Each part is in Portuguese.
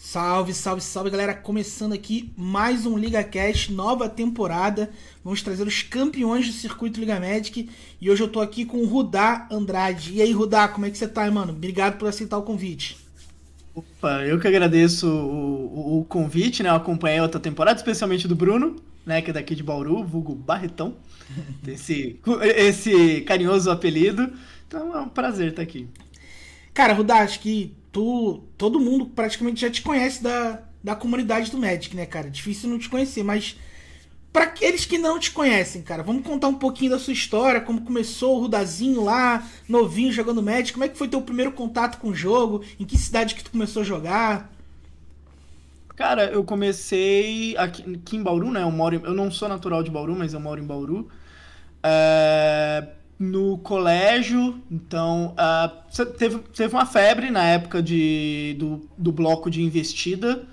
Salve, salve, salve, galera! Começando aqui mais um LigaCast, nova temporada. Vamos trazer os campeões do circuito Liga Magic. E hoje eu tô aqui com o Rudá Andrade. E aí, Rudá, como é que você tá, mano? Obrigado por aceitar o convite. Opa, eu que agradeço o convite, né? Eu acompanhei a outra temporada, especialmente do Bruno, né? Que é daqui de Bauru, vulgo Barretão. Tem esse carinhoso apelido. Então é um prazer estar aqui. Cara, Rudá, acho que todo mundo praticamente já te conhece da comunidade do Magic, né, cara? Difícil não te conhecer, mas pra aqueles que não te conhecem, cara, vamos contar um pouquinho da sua história, como começou o Rudazinho lá, novinho, jogando Magic, como é que foi teu primeiro contato com o jogo, em que cidade que tu começou a jogar? Cara, eu comecei aqui em Bauru, né? Eu não sou natural de Bauru, mas eu moro em Bauru. No colégio, então, teve uma febre na época do bloco de investida,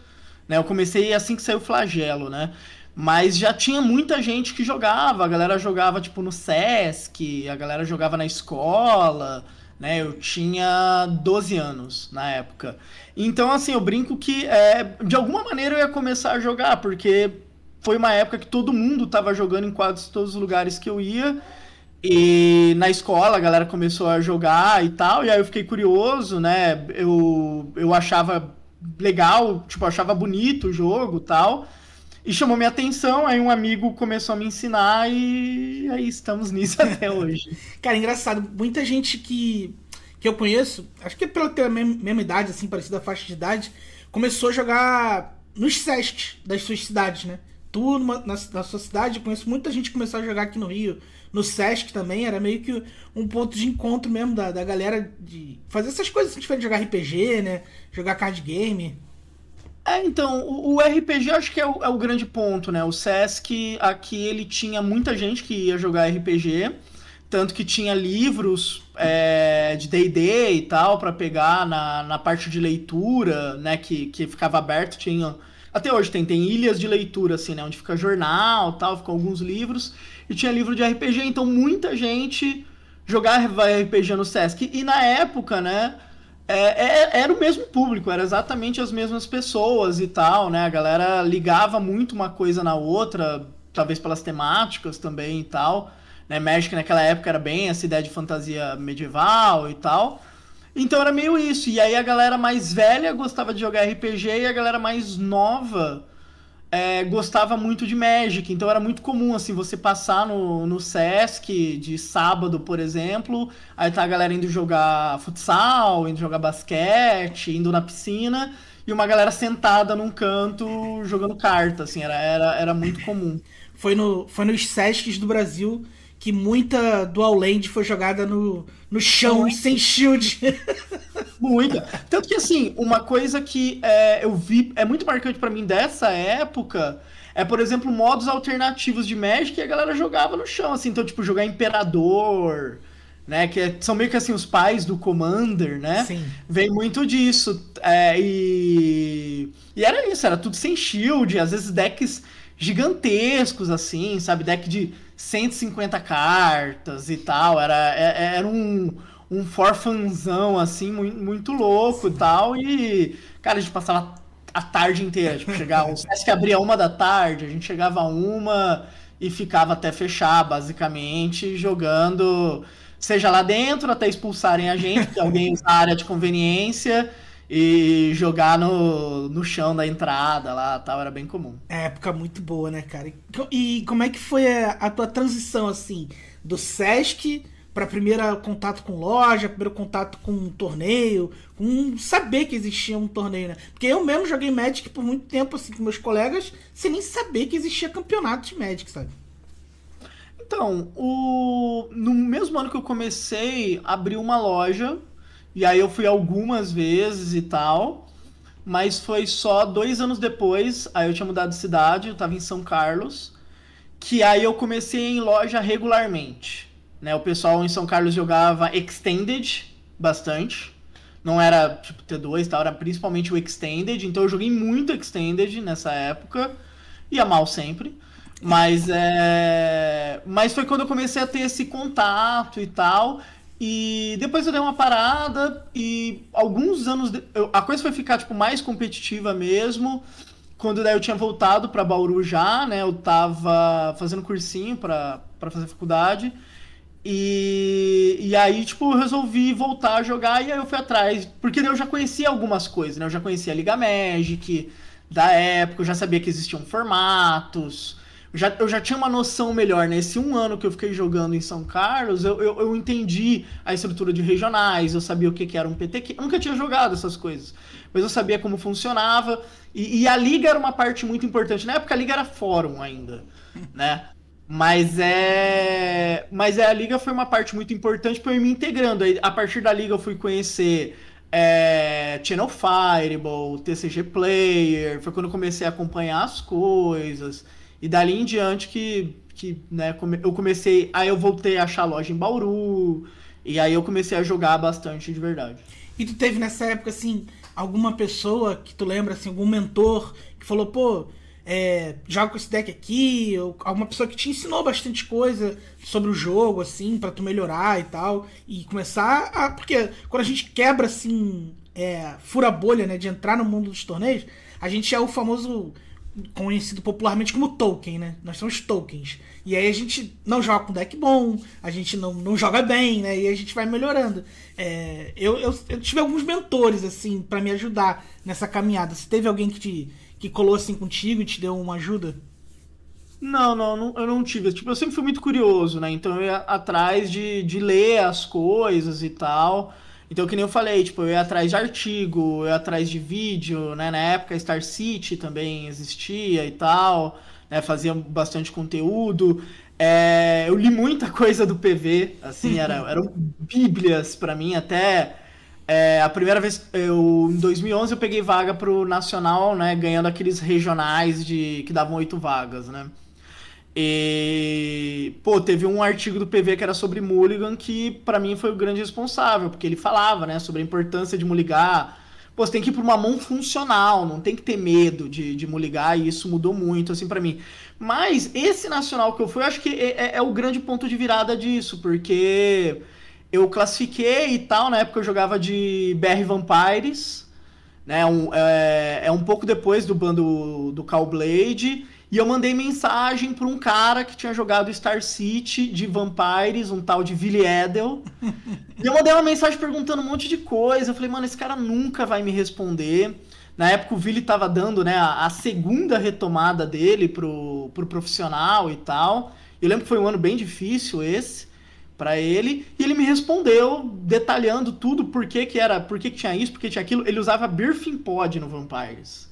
né? Eu comecei assim que saiu o Flagelo, né? Mas já tinha muita gente que jogava, a galera jogava tipo no Sesc, a galera jogava na escola, né? Eu tinha 12 anos na época. Então, assim, eu brinco que de alguma maneira eu ia começar a jogar, porque foi uma época que todo mundo tava jogando em quase todos os lugares que eu ia. E na escola a galera começou a jogar e tal, e aí eu fiquei curioso, né? Eu achava legal, tipo, achava bonito o jogo e tal. E chamou minha atenção, aí um amigo começou a me ensinar e aí estamos nisso até hoje. Cara, engraçado, muita gente que eu conheço, acho que é pela ter a mesma idade, assim, parecida a faixa de idade, começou a jogar nos Sesc das suas cidades, né? Tu, na sua cidade, eu conheço muita gente que começou a jogar aqui no Rio, no Sesc também, era meio que um ponto de encontro mesmo da galera de fazer essas coisas diferentes, jogar RPG, né? Jogar card game. Então, o RPG acho que é o grande ponto, né? O Sesc aqui ele tinha muita gente que ia jogar RPG, tanto que tinha livros de D&D e tal para pegar na parte de leitura, né? Que ficava aberto, até hoje tem ilhas de leitura, assim, né? Onde fica jornal tal, ficam alguns livros. E tinha livro de RPG, então muita gente jogava RPG no Sesc. E na época, né? Era o mesmo público, era exatamente as mesmas pessoas e tal, né? A galera ligava muito uma coisa na outra, talvez pelas temáticas também e tal. Né? Magic naquela época era bem essa ideia de fantasia medieval e tal. Então era meio isso. E aí a galera mais velha gostava de jogar RPG e a galera mais nova gostava muito de Magic. Então era muito comum, assim, você passar no Sesc de sábado, por exemplo, aí tá a galera indo jogar futsal, indo jogar basquete, indo na piscina, e uma galera sentada num canto jogando carta, assim, era muito comum. Foi nos Sescs do Brasil que muita Dual Land foi jogada no chão, sem shield. Muita. Tanto que, assim, uma coisa que eu vi, é muito marcante pra mim dessa época, por exemplo, modos alternativos de Magic e a galera jogava no chão, assim, então, tipo, jogar Imperador, né, são meio que, assim, os pais do Commander, né, Sim. vem muito disso, e era isso, era tudo sem shield, às vezes decks gigantescos, assim, sabe, deck de 150 cartas e tal, era um forfanzão, assim, muito, muito louco e tal. E, cara, a gente passava a tarde inteira. Tipo, chegava, o Sesc abria 1 da tarde, a gente chegava a 1 e ficava até fechar, basicamente, jogando, seja lá dentro, até expulsarem a gente, porque alguém usa a área de conveniência, e jogar no chão da entrada lá tal, era bem comum. É época muito boa, né, cara? E como é que foi a tua transição, assim, do Sesc para primeiro contato com loja, primeiro contato com um torneio, com saber que existia um torneio, né? Porque eu mesmo joguei Magic por muito tempo, assim, com meus colegas, sem nem saber que existia campeonato de Magic, sabe? Então, no mesmo ano que eu comecei, abriu uma loja, e aí eu fui algumas vezes e tal, mas foi só 2 anos depois, aí eu tinha mudado de cidade, eu tava em São Carlos, que aí eu comecei em loja regularmente, né? O pessoal em São Carlos jogava Extended bastante, não era tipo T2 e tal, era principalmente o Extended, então eu joguei muito Extended nessa época, ia mal sempre, mas foi quando eu comecei a ter esse contato e tal, E depois eu dei uma parada e alguns anos... a coisa foi ficar, tipo, mais competitiva mesmo. Quando daí eu tinha voltado pra Bauru já, né? Eu tava fazendo cursinho pra fazer faculdade. E aí, tipo, eu resolvi voltar a jogar e aí eu fui atrás. Porque daí eu já conhecia algumas coisas, né? Eu já conhecia a Liga Magic da época, eu já sabia que existiam formatos. Eu já tinha uma noção melhor, né? Esse um ano que eu fiquei jogando em São Carlos, eu entendi a estrutura de regionais, eu sabia o que era um PTQ. Eu nunca tinha jogado essas coisas, mas eu sabia como funcionava. E a Liga era uma parte muito importante. Na época a Liga era fórum ainda, né? Mas a Liga foi uma parte muito importante para eu ir me integrando. Aí, a partir da Liga eu fui conhecer Channel Fireball, TCG Player, foi quando eu comecei a acompanhar as coisas. E dali em diante né, eu comecei. Aí eu voltei a achar loja em Bauru. E aí eu comecei a jogar bastante de verdade. E tu teve nessa época, assim, alguma pessoa que tu lembra, assim, algum mentor que falou, pô, joga com esse deck aqui, ou alguma pessoa que te ensinou bastante coisa sobre o jogo, assim, pra tu melhorar e tal, e começar a... Porque quando a gente quebra, assim, fura a bolha, né, de entrar no mundo dos torneios, a gente é o famoso... conhecido popularmente como Tolkien, né? Nós somos Tolkiens. E aí a gente não joga com deck bom, a gente não joga bem, né? E aí a gente vai melhorando. Eu tive alguns mentores, assim, pra me ajudar nessa caminhada. Você teve alguém que colou assim contigo e te deu uma ajuda? Não, eu não tive. Tipo, eu sempre fui muito curioso, né? Então eu ia atrás de ler as coisas e tal. Então, que nem eu falei, tipo, eu ia atrás de artigo, eu ia atrás de vídeo, né? Na época, Star City também existia e tal, né? Fazia bastante conteúdo. Eu li muita coisa do PV, assim, eram bíblias pra mim, até... a primeira vez, em 2011, eu peguei vaga pro Nacional, né? Ganhando aqueles regionais que davam 8 vagas, né? E, pô, teve um artigo do PV que era sobre Mulligan que pra mim foi o grande responsável, porque ele falava, né, sobre a importância de mulligar. Pô, você tem que ir pra uma mão funcional, não tem que ter medo de mulligar, e isso mudou muito, assim, pra mim. Mas esse nacional que eu fui, eu acho que é o grande ponto de virada disso, porque eu classifiquei e tal, na época eu jogava de BR Vampires, né, um pouco depois do ban do Callblade. E eu mandei mensagem para um cara que tinha jogado Star City de Vampires, um tal de Willy Edel. E eu mandei uma mensagem perguntando um monte de coisa. Eu falei, mano, esse cara nunca vai me responder. Na época o Willy tava dando, né, a segunda retomada dele pro profissional e tal. Eu lembro que foi um ano bem difícil esse para ele. E ele me respondeu detalhando tudo, por que tinha isso, por que tinha aquilo. Ele usava Birthing Pod no Vampires.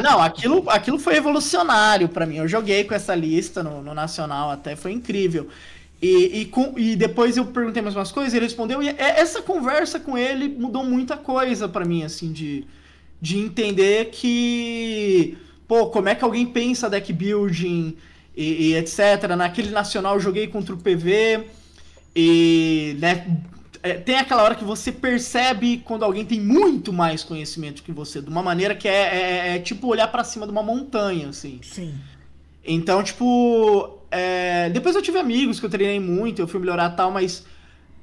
Não, aquilo foi revolucionário pra mim. Eu joguei com essa lista no Nacional até, foi incrível. E depois eu perguntei mais umas coisas, ele respondeu, e essa conversa com ele mudou muita coisa pra mim, assim, de entender que, pô, como é que alguém pensa deck building e etc. Naquele Nacional eu joguei contra o PV, e, né, tem aquela hora que você percebe quando alguém tem muito mais conhecimento que você, de uma maneira que é tipo olhar pra cima de uma montanha, assim. Sim. Então, tipo, depois eu tive amigos que eu treinei muito, eu fui melhorar tal, mas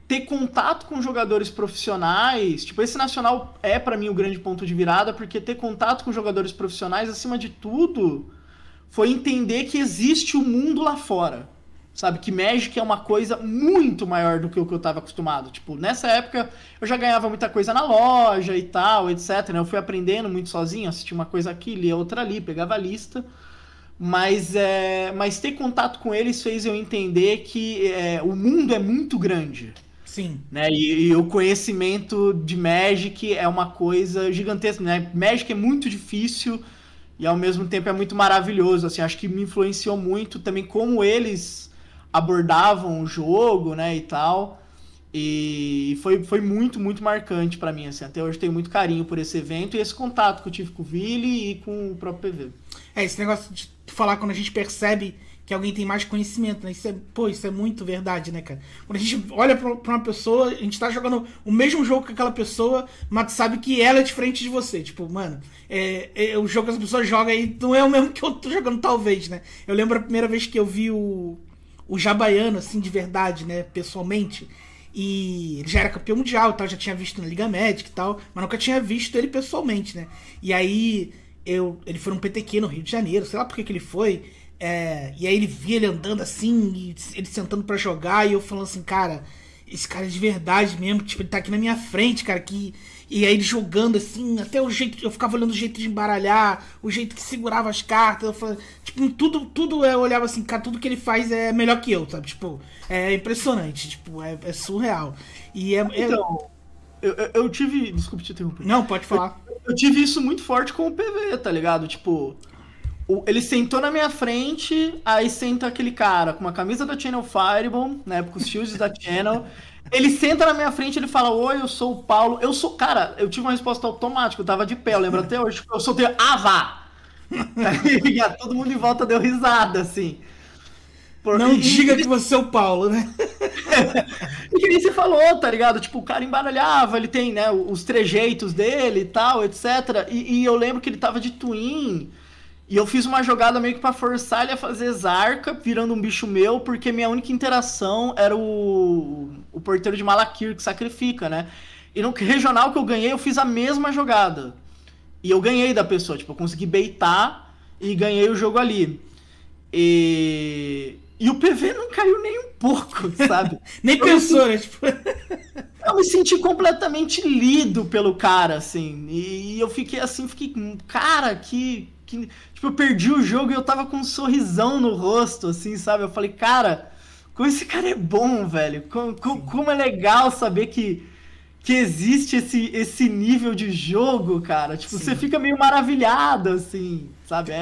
ter contato com jogadores profissionais, tipo, esse Nacional é pra mim o grande ponto de virada, porque ter contato com jogadores profissionais, acima de tudo, foi entender que existe o mundo lá fora. Sabe, que Magic é uma coisa muito maior do que o que eu estava acostumado. Tipo, nessa época eu já ganhava muita coisa na loja e tal, etc. Né? Eu fui aprendendo muito sozinho, assistia uma coisa aqui, lia outra ali, pegava a lista. Mas ter contato com eles fez eu entender que o mundo é muito grande. Sim. Né? E o conhecimento de Magic é uma coisa gigantesca. Né? Magic é muito difícil e ao mesmo tempo é muito maravilhoso. Assim, acho que me influenciou muito também como eles abordavam o jogo, né, e tal, e foi muito, muito marcante pra mim, assim, até hoje tenho muito carinho por esse evento e esse contato que eu tive com o Willy e com o próprio PV. Esse negócio de falar quando a gente percebe que alguém tem mais conhecimento, né, isso é muito verdade, né, cara? Quando a gente olha pra uma pessoa, a gente tá jogando o mesmo jogo que aquela pessoa, mas sabe que ela é diferente de você, tipo, mano, o jogo que as pessoas jogam aí não é o mesmo que eu tô jogando, talvez, né? Eu lembro a primeira vez que eu vi o Jabaiano, assim, de verdade, né, pessoalmente, E ele já era campeão mundial e tal, já tinha visto na Liga Médica e tal, mas nunca tinha visto ele pessoalmente, né? E aí ele foi num PTQ no Rio de Janeiro, sei lá por que ele foi. E aí ele via ele andando assim, e ele sentando pra jogar, e eu falando assim, cara, esse cara é de verdade mesmo, tipo, ele tá aqui na minha frente, cara, e aí ele jogando assim, até o jeito, eu ficava olhando o jeito de embaralhar, o jeito que segurava as cartas, eu falava, tipo, tudo eu olhava assim, cara, tudo que ele faz é melhor que eu, sabe? Tipo, é impressionante, tipo, é surreal. E Então, eu tive. Desculpe te interromper. Não, pode falar. Eu tive isso muito forte com o PV, tá ligado? Tipo, ele sentou na minha frente, aí senta aquele cara com uma camisa da Channel Fireball, né, com os shields da Channel. Ele senta na minha frente, ele fala, oi, eu sou o Paulo. Cara, eu tive uma resposta automática, eu tava de pé, eu lembro até hoje. Eu soltei, vá! E todo mundo em volta deu risada, assim. Não diga que você é o Paulo, né? E que nem você falou, tá ligado? Tipo, o cara embaralhava, ele tem, né, os trejeitos dele e tal, etc. E eu lembro que ele tava de twin. E eu fiz uma jogada meio que pra forçar ele a fazer Zarka, virando um bicho meu, porque minha única interação era o porteiro de Malakir, que sacrifica, né? E no regional que eu ganhei, eu fiz a mesma jogada. E eu ganhei da pessoa, tipo, eu consegui baitar e ganhei o jogo ali. E o PV não caiu nem um pouco, sabe? Nem pensou, né? Tipo... Eu me senti completamente lido pelo cara, assim. E eu fiquei assim, cara, tipo, eu perdi o jogo e eu tava com um sorrisão no rosto, assim, sabe? Eu falei, cara, como esse cara é bom, velho. Como é legal saber que existe esse nível de jogo, cara. Tipo, Sim. Você fica meio maravilhado, assim, sabe?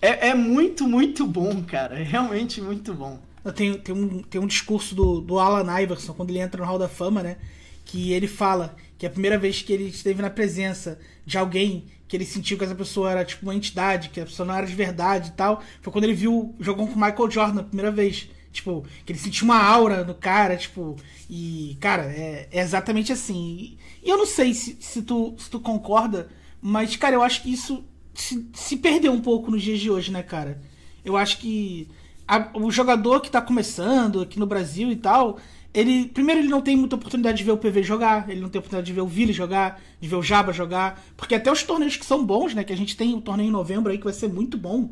É muito, muito bom, cara. É realmente muito bom. Tem um discurso do Alan Iverson, quando ele entra no Hall da Fama, né? Que ele fala que a primeira vez que ele esteve na presença de alguém que ele sentiu que essa pessoa era tipo uma entidade, que a pessoa não era de verdade e tal, foi quando ele jogou com o Michael Jordan a primeira vez. Tipo, que ele sentiu uma aura no cara, tipo... E, cara, é exatamente assim. E eu não sei se tu concorda, mas, cara, eu acho que isso se perdeu um pouco nos dias de hoje, né, cara? Eu acho que o jogador que tá começando aqui no Brasil e tal, primeiro ele não tem muita oportunidade de ver o PV jogar, ele não tem oportunidade de ver o Vili jogar, de ver o Jaba jogar, porque até os torneios que são bons, né, que a gente tem o torneio em novembro aí que vai ser muito bom,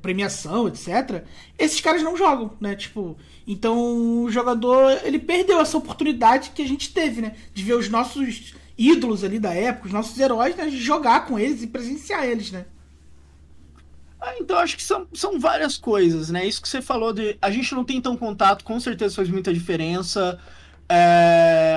premiação, etc, esses caras não jogam, né, tipo, então o jogador, ele perdeu essa oportunidade que a gente teve, né, de ver os nossos ídolos ali da época, os nossos heróis, né, de jogar com eles e presenciar eles, né. Então acho que são várias coisas, né? Isso que você falou a gente não tem tão contato, com certeza faz muita diferença.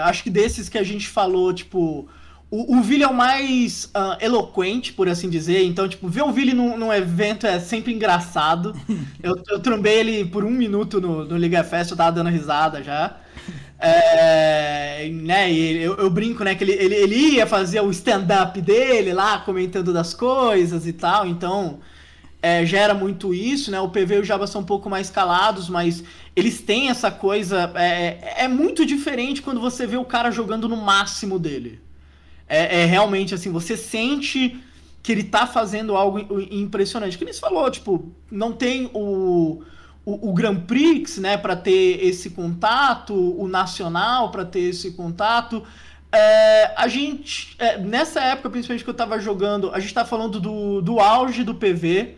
Acho que desses que a gente falou, tipo, o Vili é o mais eloquente, por assim dizer. Então, tipo, ver o Vili num evento é sempre engraçado. Eu trombei ele por 1 minuto no Liga Fest, eu tava dando risada já. Né, e eu brinco, né, que ele ia fazer o stand-up dele lá, comentando das coisas e tal, então gera muito isso, né, o PV e o Jaba são um pouco mais calados, mas eles têm essa coisa, é muito diferente quando você vê o cara jogando no máximo dele, realmente assim, você sente que ele tá fazendo algo impressionante, que nem você falou, tipo, não tem o Grand Prix, né, para ter esse contato, o Nacional para ter esse contato. A gente, nessa época, principalmente que eu tava jogando, a gente tá falando do auge do PV,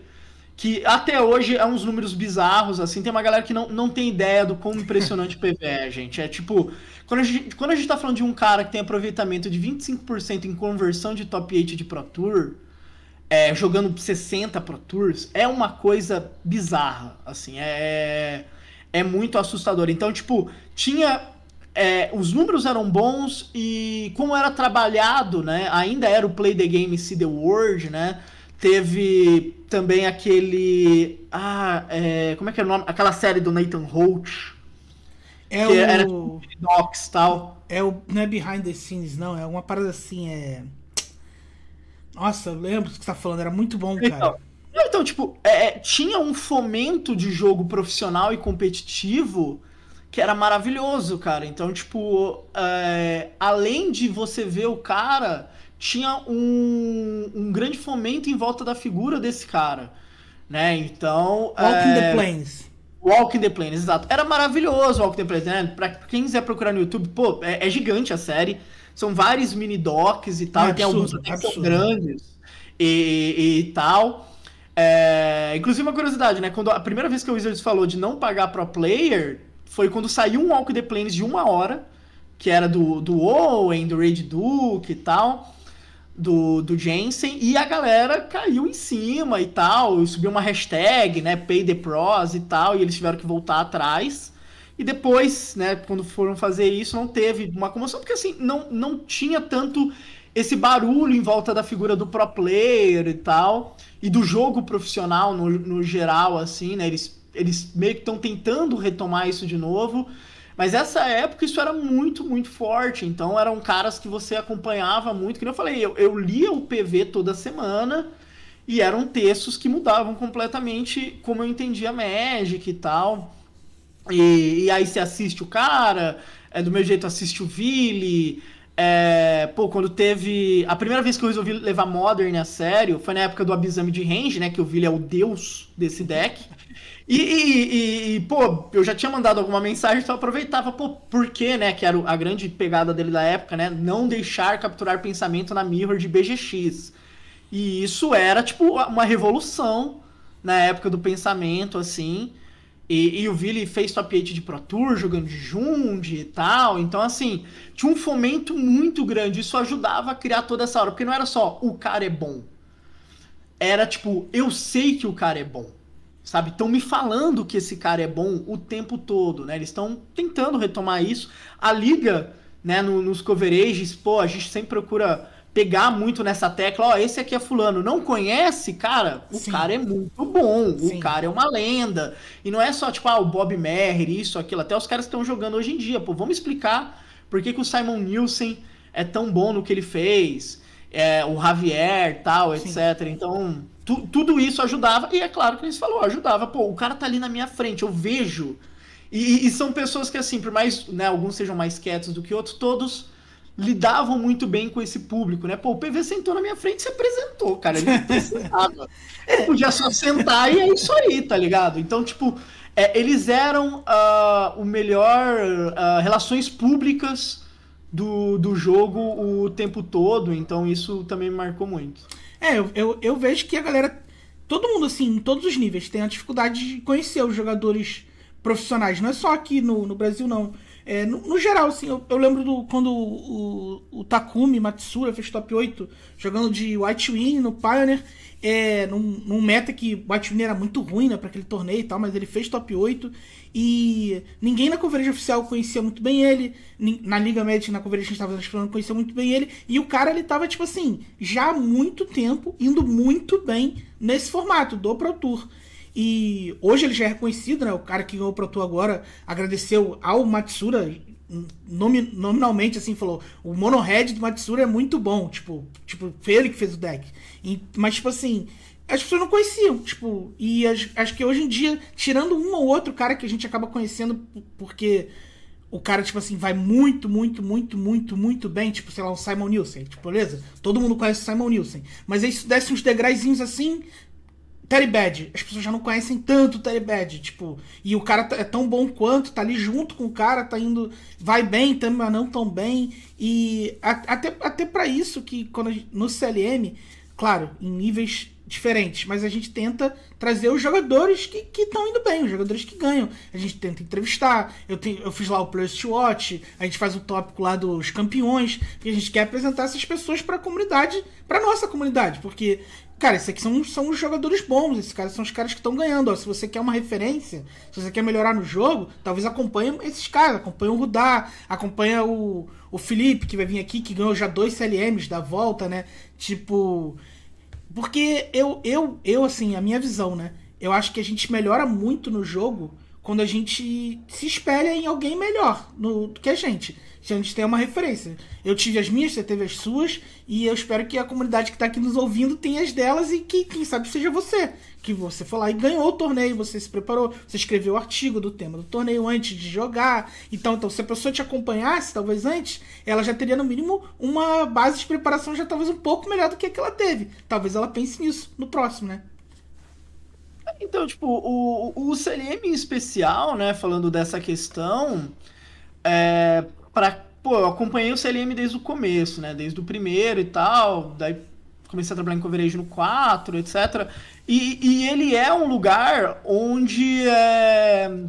que até hoje é uns números bizarros, assim, tem uma galera que não tem ideia do quão impressionante o PV é, gente. É tipo, quando a gente tá falando de um cara que tem aproveitamento de 25% em conversão de top 8 de Pro Tour, jogando 60 Pro Tours, é uma coisa bizarra, assim, é muito assustador. Então, tipo, os números eram bons e como era trabalhado, né, ainda era o Play the Game See the World, né, teve também aquele, como é que é o nome? Aquela série do Nathan Holt, era tipo Docs e tal. Não é Behind the Scenes, não, é uma parada assim, Nossa, eu lembro do que você tá falando, era muito bom, cara. Então, tipo, tinha um fomento de jogo profissional e competitivo que era maravilhoso, cara. Então, tipo, além de você ver o cara, tinha um grande fomento em volta da figura desse cara, né? Então... Walking the Plains. Walk in the Plains, exato. Era maravilhoso o Walk in the Plains, né? Pra quem quiser procurar no YouTube, pô, é gigante a série. São vários mini-docs e tal, e tem alguns até que são grandes e tal. Inclusive uma curiosidade, né? Quando a primeira vez que o Wizards falou de não pagar pro player, foi quando saiu um Walk in the Plains de 1 hora, que era do Owen, do Raid Duke e tal, do Jensen, e a galera caiu em cima e tal, subiu uma hashtag, né, Pay the Pros e tal, e eles tiveram que voltar atrás. E depois, né, quando foram fazer isso, não teve uma comoção, porque assim, não tinha tanto esse barulho em volta da figura do pro player e tal, e do jogo profissional no geral, assim, né, eles meio que estão tentando retomar isso de novo. Mas essa época isso era muito, muito forte. Então eram caras que você acompanhava muito. Que nem eu falei, eu lia o PV toda semana e eram textos que mudavam completamente como eu entendia Magic e tal. E aí você assiste o cara, do meu jeito assiste o Vili. Quando teve... A primeira vez que eu resolvi levar Modern a sério foi na época do Abysame de Range, né? Que o Vili é o deus desse deck. Pô, eu já tinha mandado alguma mensagem, então eu aproveitava, pô, por quê, né, que era a grande pegada dele da época, né, não deixar capturar pensamento na Mirror de BGX. E isso era, tipo, uma revolução na época do pensamento, assim, e o Vili fez top 8 de Pro Tour, jogando de Jund e tal, então, assim, tinha um fomento muito grande, isso ajudava a criar toda essa hora, porque não era só, o cara é bom, era, tipo, eu sei que o cara é bom. Sabe, estão me falando que esse cara é bom o tempo todo, né? Eles estão tentando retomar isso. A liga, né, nos coverages, pô, a gente sempre procura pegar muito nessa tecla. Ó, esse aqui é fulano. Não conhece, cara? O cara é muito bom. Sim. O cara é uma lenda. E não é só, tipo, o Bob Merrill, isso, aquilo. Até os caras que estão jogando hoje em dia. Pô, vamos explicar por que o Simon Nielsen é tão bom no que ele fez. O Javier, tal, etc. Sim. Então... Tudo isso ajudava, e é claro que eles falaram, ajudava, pô, o cara tá ali na minha frente, eu vejo, e são pessoas que assim, por mais, né, alguns sejam mais quietos do que outros, todos lidavam muito bem com esse público, né, pô, o PV sentou na minha frente e se apresentou, cara, ele não precisava, ele podia só sentar e é isso aí, tá ligado? Então, tipo, eles eram o melhor relações públicas do jogo o tempo todo, então isso também me marcou muito. Eu vejo que a galera, todo mundo assim, em todos os níveis, tem a dificuldade de conhecer os jogadores profissionais. Não é só aqui no Brasil, não. No geral, assim, eu lembro quando o Takumi Matsura fez top 8 jogando de White Wing no Pioneer, num meta que o White Wing era muito ruim, né, pra aquele torneio e tal, mas ele fez top 8 e ninguém na coverage oficial conhecia muito bem ele, na Liga Magic, na coverage que a gente tava explorando, conhecia muito bem ele, e o cara, ele tava, tipo assim, já há muito tempo, indo muito bem nesse formato do Pro Tour. E hoje ele já é reconhecido, né? O cara que ganhou o Pro Tour agora agradeceu ao Matsura nominalmente, assim, falou: o Mono Red do Matsura é muito bom. Tipo, foi ele que fez o deck. Mas, tipo assim, as pessoas não conheciam. Tipo, e acho que hoje em dia, tirando um ou outro cara que a gente acaba conhecendo porque o cara, tipo assim, vai muito, muito, muito, muito, muito bem. Tipo, sei lá, um Simon Nielsen. Tipo, beleza? Todo mundo conhece o Simon Nielsen. Mas aí se desce uns degraizinhos assim. Terry Bad, as pessoas já não conhecem tanto o Terry Bad, tipo, e o cara é tão bom quanto, tá ali junto com o cara, tá indo, vai bem, mas não tão bem, e até pra isso que no CLM, claro, em níveis diferentes, mas a gente tenta trazer os jogadores que estão indo bem, os jogadores que ganham, a gente tenta entrevistar, eu fiz lá o Players to Watch, a gente faz o tópico lá dos campeões, e a gente quer apresentar essas pessoas pra comunidade, pra nossa comunidade, porque cara, esses aqui são os jogadores bons, esses caras são os caras que estão ganhando. Ó, se você quer uma referência, se você quer melhorar no jogo, talvez acompanhe esses caras, acompanhe o Rudá, acompanha o Felipe, que vai vir aqui, que ganhou já 2 CLMs da volta, né? Tipo, porque eu assim, a minha visão, né? Eu acho que a gente melhora muito no jogo quando a gente se espelha em alguém melhor do que a gente. Se a gente tem uma referência. Eu tive as minhas, você teve as suas, e eu espero que a comunidade que está aqui nos ouvindo tenha as delas e que, quem sabe, seja você. Que você foi lá e ganhou o torneio, você se preparou, você escreveu o artigo do tema do torneio antes de jogar. Então se a pessoa te acompanhasse, talvez antes, ela já teria, no mínimo, uma base de preparação já talvez um pouco melhor do que ela teve. Talvez ela pense nisso no próximo, né? Então, tipo, o CLM em especial, né, falando dessa questão, pô, eu acompanhei o CLM desde o começo, né, desde o primeiro e tal, daí comecei a trabalhar em coverage no 4, etc. E ele é um lugar onde,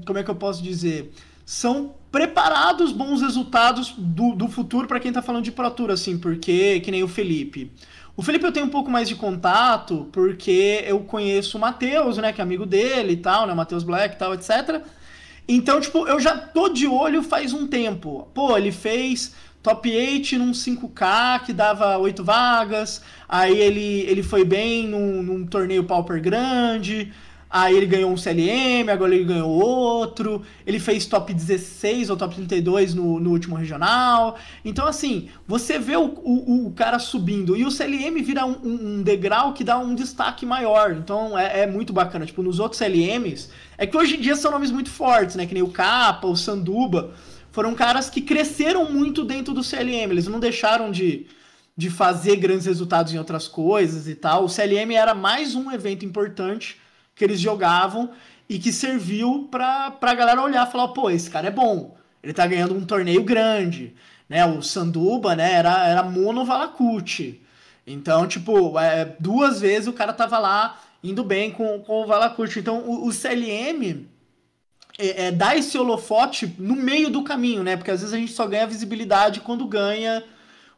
como é que eu posso dizer, são preparados bons resultados do futuro para quem tá falando de Pro Tour, assim, porque, que nem o Felipe. O Felipe eu tenho um pouco mais de contato, porque eu conheço o Matheus, né, que é amigo dele e tal, né, o Matheus Black e tal, etc. Então, tipo, eu já tô de olho faz um tempo. Pô, ele fez top 8 num 5K que dava 8 vagas, aí ele foi bem num torneio Pauper grande, aí ele ganhou um CLM, agora ele ganhou outro, ele fez top 16 ou top 32 no último regional. Então, assim, você vê o cara subindo, e o CLM vira um degrau que dá um destaque maior. Então, é muito bacana. Tipo, nos outros CLMs, é que hoje em dia são nomes muito fortes, né? Que nem o Kappa, o Sanduba, foram caras que cresceram muito dentro do CLM, eles não deixaram de fazer grandes resultados em outras coisas e tal. O CLM era mais um evento importante que eles jogavam e que serviu pra galera olhar e falar, pô, esse cara é bom, ele tá ganhando um torneio grande, né? O Sanduba, né, era mono Valakut. Então, tipo, 2 vezes o cara tava lá indo bem com o Valakut. Então, o CLM dá esse holofote no meio do caminho, né? Porque às vezes a gente só ganha visibilidade quando ganha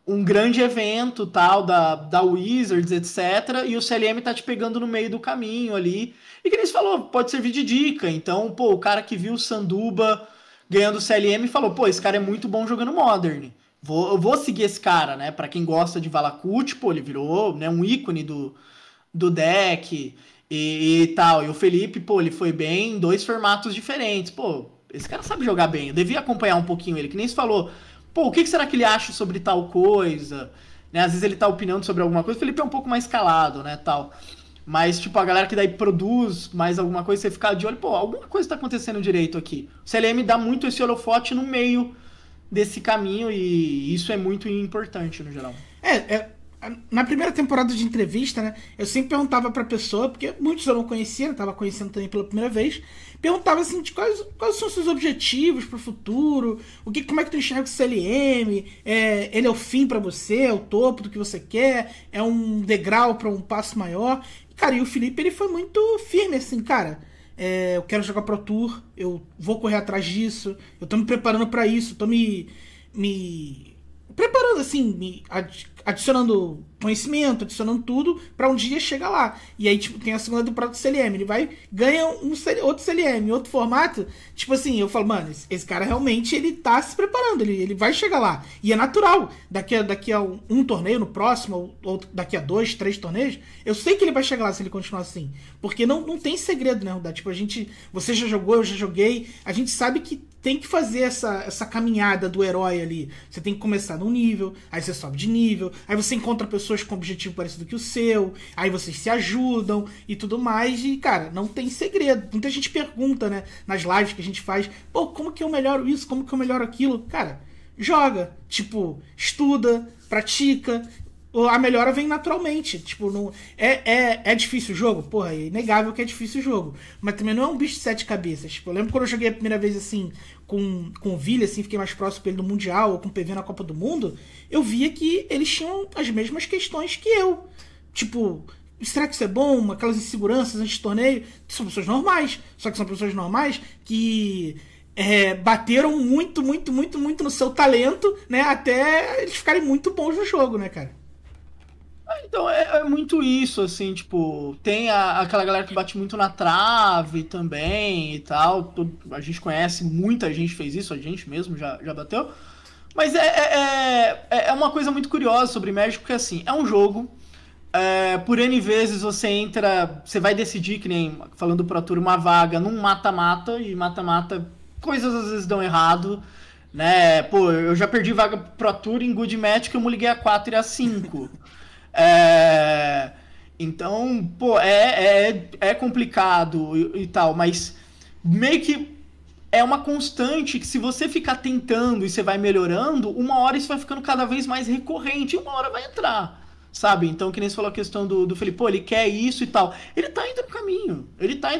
um grande evento, tal, da Wizards, etc. E o CLM tá te pegando no meio do caminho ali. E que nem você falou, pode servir de dica. Então, pô, o cara que viu o Sanduba ganhando o CLM falou, pô, esse cara é muito bom jogando Modern. Eu vou seguir esse cara, né? Pra quem gosta de Valakut, pô, ele virou, né, um ícone do deck e tal. E o Felipe, pô, ele foi bem em 2 formatos diferentes. Pô, esse cara sabe jogar bem. Eu devia acompanhar um pouquinho ele, que nem você falou. Pô, o que será que ele acha sobre tal coisa? Né? Às vezes ele tá opinando sobre alguma coisa. O Felipe é um pouco mais calado, né, tal. Mas, tipo, a galera que daí produz mais alguma coisa, você ficar de olho, pô, alguma coisa tá acontecendo direito aqui. O CLM dá muito esse holofote no meio desse caminho e isso é muito importante no geral. Na primeira temporada de entrevista, né, eu sempre perguntava pra pessoa, porque muitos eu não conhecia, eu tava conhecendo também pela primeira vez, perguntava assim, de quais são os seus objetivos pro futuro, como é que tu enxerga o CLM, ele é o fim pra você, é o topo do que você quer, é um degrau pra um passo maior. E, cara, e o Felipe, ele foi muito firme, assim, cara, eu quero jogar Pro Tour, eu vou correr atrás disso, eu tô me preparando pra isso, tô me preparando, assim, adicionando conhecimento, adicionando tudo, pra um dia chegar lá. E aí, tipo, tem a segunda temporada do CLM. Ele ganha outro CLM, outro formato. Tipo assim, eu falo, mano, esse cara realmente, ele tá se preparando, ele vai chegar lá. E é natural. Daqui a um torneio, no próximo, ou daqui a 2, 3 torneios, eu sei que ele vai chegar lá se ele continuar assim. Porque não tem segredo, né, Rudá? Tipo, você já jogou, eu já joguei, a gente sabe que tem que fazer essa caminhada do herói ali. Você tem que começar num nível, aí você sobe de nível, aí você encontra pessoas com objetivo parecido que o seu, aí vocês se ajudam e tudo mais. E, cara, não tem segredo. Muita gente pergunta, né, nas lives que a gente faz, pô, como que eu melhoro isso? Como que eu melhoro aquilo? Cara, joga. Tipo, estuda, pratica. A melhora vem naturalmente. Tipo, não, é difícil o jogo? Porra, é inegável que é difícil o jogo. Mas também não é um bicho de 7 cabeças. Tipo, eu lembro quando eu joguei a primeira vez assim, com o Vili, assim, fiquei mais próximo dele no Mundial ou com o PV na Copa do Mundo, eu via que eles tinham as mesmas questões que eu. Tipo, será que isso é bom? Aquelas inseguranças antes de torneio. São pessoas normais. Só que são pessoas normais que bateram muito, muito, muito, muito no seu talento, né? Até eles ficarem muito bons no jogo, né, cara? Então, é muito isso, assim, tipo, tem aquela galera que bate muito na trave também e tal, a gente conhece, muita gente fez isso, a gente mesmo já bateu, mas é uma coisa muito curiosa sobre Magic, porque assim, é um jogo, por N vezes você entra, você vai decidir, que nem falando Pro Tour, uma vaga num mata-mata, e mata-mata, coisas às vezes dão errado, né, pô, eu já perdi vaga Pro Tour em Good Match que eu me liguei a 4 e a 5. Então, pô, é complicado e tal, mas meio que é uma constante que se você ficar tentando e você vai melhorando, uma hora isso vai ficando cada vez mais recorrente e uma hora vai entrar, sabe? Então, que nem você falou a questão do Felipe, pô, ele quer isso e tal. Ele tá indo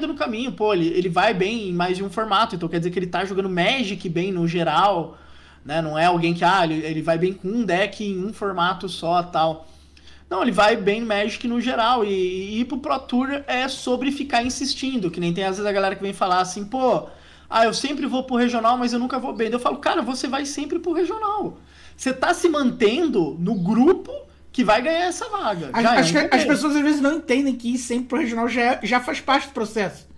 no caminho, pô, ele vai bem em mais de um formato, então quer dizer que ele tá jogando Magic bem no geral, né? Não é alguém que, ele vai bem com um deck em um formato só, tal. Não, ele vai bem no Magic no geral, e ir pro Pro Tour é sobre ficar insistindo, que nem tem às vezes a galera que vem falar assim, pô, eu sempre vou pro regional, mas eu nunca vou bem. Eu falo, cara, você vai sempre pro regional. Você tá se mantendo no grupo que vai ganhar essa vaga. Acho que as pessoas às vezes não entendem que ir sempre pro regional já faz parte do processo.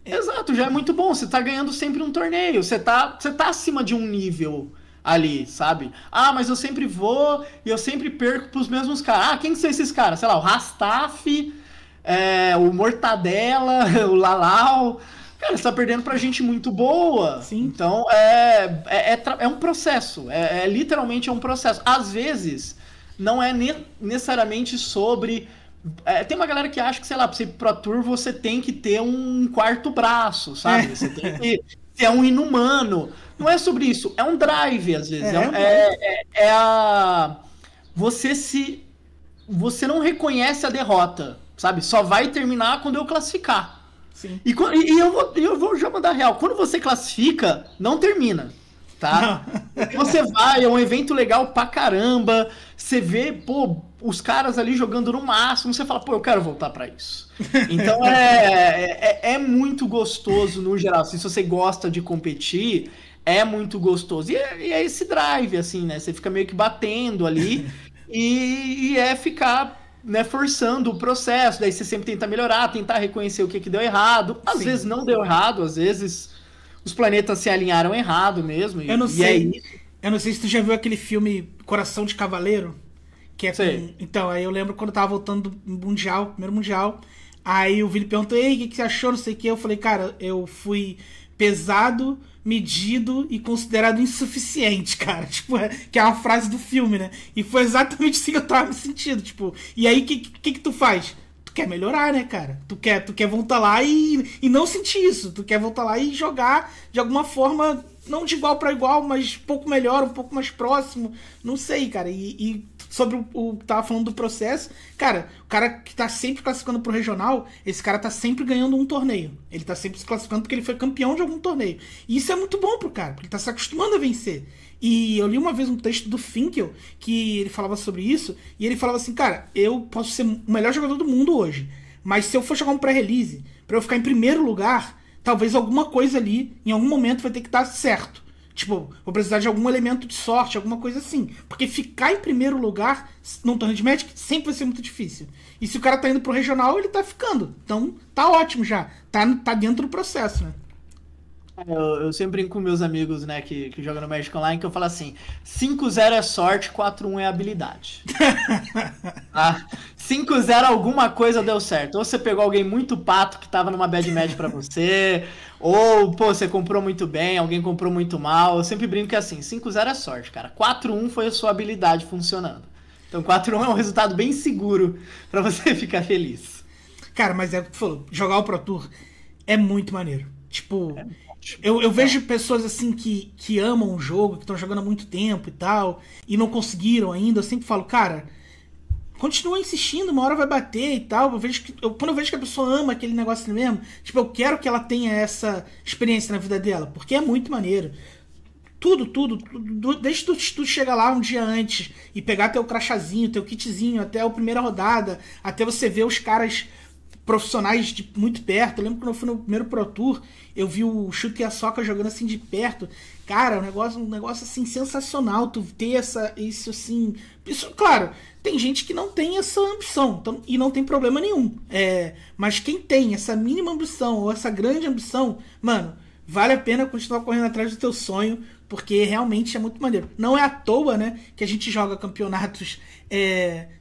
Exato, já é muito bom. Você tá ganhando sempre um torneio. Você tá acima de um nível ali, sabe? Mas eu sempre vou e eu sempre perco pros mesmos caras. Quem são esses caras? Sei lá, o Rastaf, o Mortadela, o Lalau. Cara, você tá perdendo pra gente muito boa. Sim. Então, é um processo. Literalmente um processo. Às vezes, não é necessariamente sobre... tem uma galera que acha que, sei lá, pra você ir pro Tour, você tem que ter um quarto braço, sabe? Você tem que ser um inumano. Não é sobre isso. É um drive, às vezes. Você não reconhece a derrota, sabe? Só vai terminar quando eu classificar. Sim. E eu vou já mandar real. Quando você classifica, não termina, tá? Você vai, é um evento legal pra caramba. Você vê, pô, os caras ali jogando no máximo. Você fala, pô, eu quero voltar pra isso. Então é muito gostoso no geral. Se você gosta de competir, é muito gostoso. E é esse drive, assim, né? Você fica meio que batendo ali e ficar... né, forçando o processo, daí você sempre tenta melhorar, tentar reconhecer o que deu errado. Às vezes não deu errado, às vezes os planetas se alinharam errado mesmo. Eu não sei se tu já viu aquele filme Coração de Cavaleiro, que é então, aí eu lembro quando eu tava voltando do Mundial, primeiro Mundial, aí o Vili perguntou, ei, o que você achou, não sei o que, eu falei, cara, eu fui pesado, medido e considerado insuficiente, cara. Tipo, que é uma frase do filme, né? E foi exatamente assim que eu tava me sentindo, tipo... E aí, o que tu faz? Tu quer melhorar, né, cara? Tu quer voltar lá e não sentir isso. Tu quer voltar lá e jogar de alguma forma, não de igual pra igual, mas um pouco melhor, um pouco mais próximo. Não sei, cara. E sobre o que tava falando do processo, cara, o cara que tá sempre classificando pro regional, esse cara tá sempre ganhando um torneio. Ele tá sempre se classificando porque ele foi campeão de algum torneio. E isso é muito bom pro cara, porque ele tá se acostumando a vencer. E eu li uma vez um texto do Finkel, que ele falava sobre isso, e ele falava assim, cara, eu posso ser o melhor jogador do mundo hoje, mas se eu for jogar um pré-release, pra eu ficar em primeiro lugar, talvez alguma coisa ali, em algum momento, vai ter que dar certo. Tipo, vou precisar de algum elemento de sorte, alguma coisa assim. Porque ficar em primeiro lugar num torneio de Magic sempre vai ser muito difícil. E se o cara tá indo pro regional, ele tá ficando. Então, tá ótimo já. Tá dentro do processo, né? Eu sempre brinco com meus amigos, né, que jogam no Magic Online, que eu falo assim, 5-0 é sorte, 4-1 é habilidade. 5-0 alguma coisa deu certo. Ou você pegou alguém muito pato que tava numa bad match pra você, ou, pô, você comprou muito bem, alguém comprou muito mal. Eu sempre brinco que é assim, 5-0 é sorte, cara. 4-1 foi a sua habilidade funcionando. Então 4-1 é um resultado bem seguro pra você ficar feliz. Cara, mas é o que tu falou, jogar o Pro Tour é muito maneiro. Tipo... Eu vejo pessoas assim que amam o jogo, que estão jogando há muito tempo e tal, e não conseguiram ainda. Eu sempre falo, cara, continua insistindo, uma hora vai bater e tal. Quando eu vejo que a pessoa ama aquele negócio mesmo, tipo, eu quero que ela tenha essa experiência na vida dela, porque é muito maneiro. Tudo, desde tu chegar lá um dia antes e pegar teu crachazinho, teu kitzinho, até a primeira rodada, até você ver os caras profissionais de muito perto. Eu lembro quando eu fui no primeiro Pro Tour, eu vi o Chuta e a Soca jogando assim de perto. Cara, um negócio assim sensacional. Tu ter isso assim. Isso, claro, tem gente que não tem essa ambição, então, e não tem problema nenhum. Mas quem tem essa mínima ambição ou essa grande ambição, mano, vale a pena continuar correndo atrás do teu sonho, porque realmente é muito maneiro. Não é à toa, né, que a gente joga campeonatos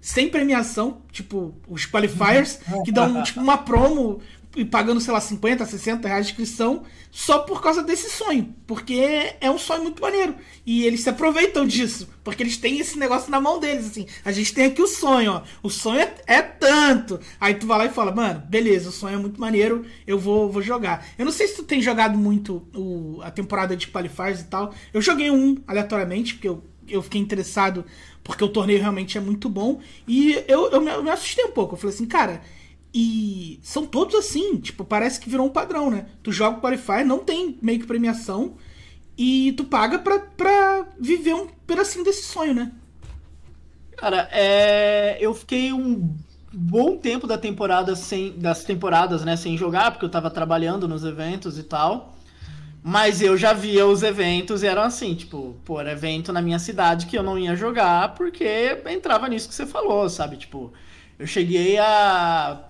sem premiação, tipo os qualifiers, que dão tipo uma promo e pagando, sei lá, 50, 60 reais de inscrição, só por causa desse sonho. Porque é um sonho muito maneiro. E eles se aproveitam disso, porque eles têm esse negócio na mão deles, assim. A gente tem aqui o sonho, ó. O sonho é tanto. Aí tu vai lá e fala, mano, beleza, o sonho é muito maneiro, eu vou jogar. Eu não sei se tu tem jogado muito a temporada de qualifiers e tal. Eu joguei um aleatoriamente, porque eu eu fiquei interessado porque o torneio realmente é muito bom. E eu me assustei um pouco. Eu falei assim, cara, e são todos assim, tipo, parece que virou um padrão, né? Tu joga o Qualifier, não tem meio que premiação, e tu paga pra viver um pedacinho desse sonho, né? Cara, eu fiquei um bom tempo das temporadas, né, sem jogar, porque eu tava trabalhando nos eventos e tal. Mas eu já via os eventos e eram assim, tipo, pô, era evento na minha cidade que eu não ia jogar porque entrava nisso que você falou, sabe? Tipo, eu cheguei a...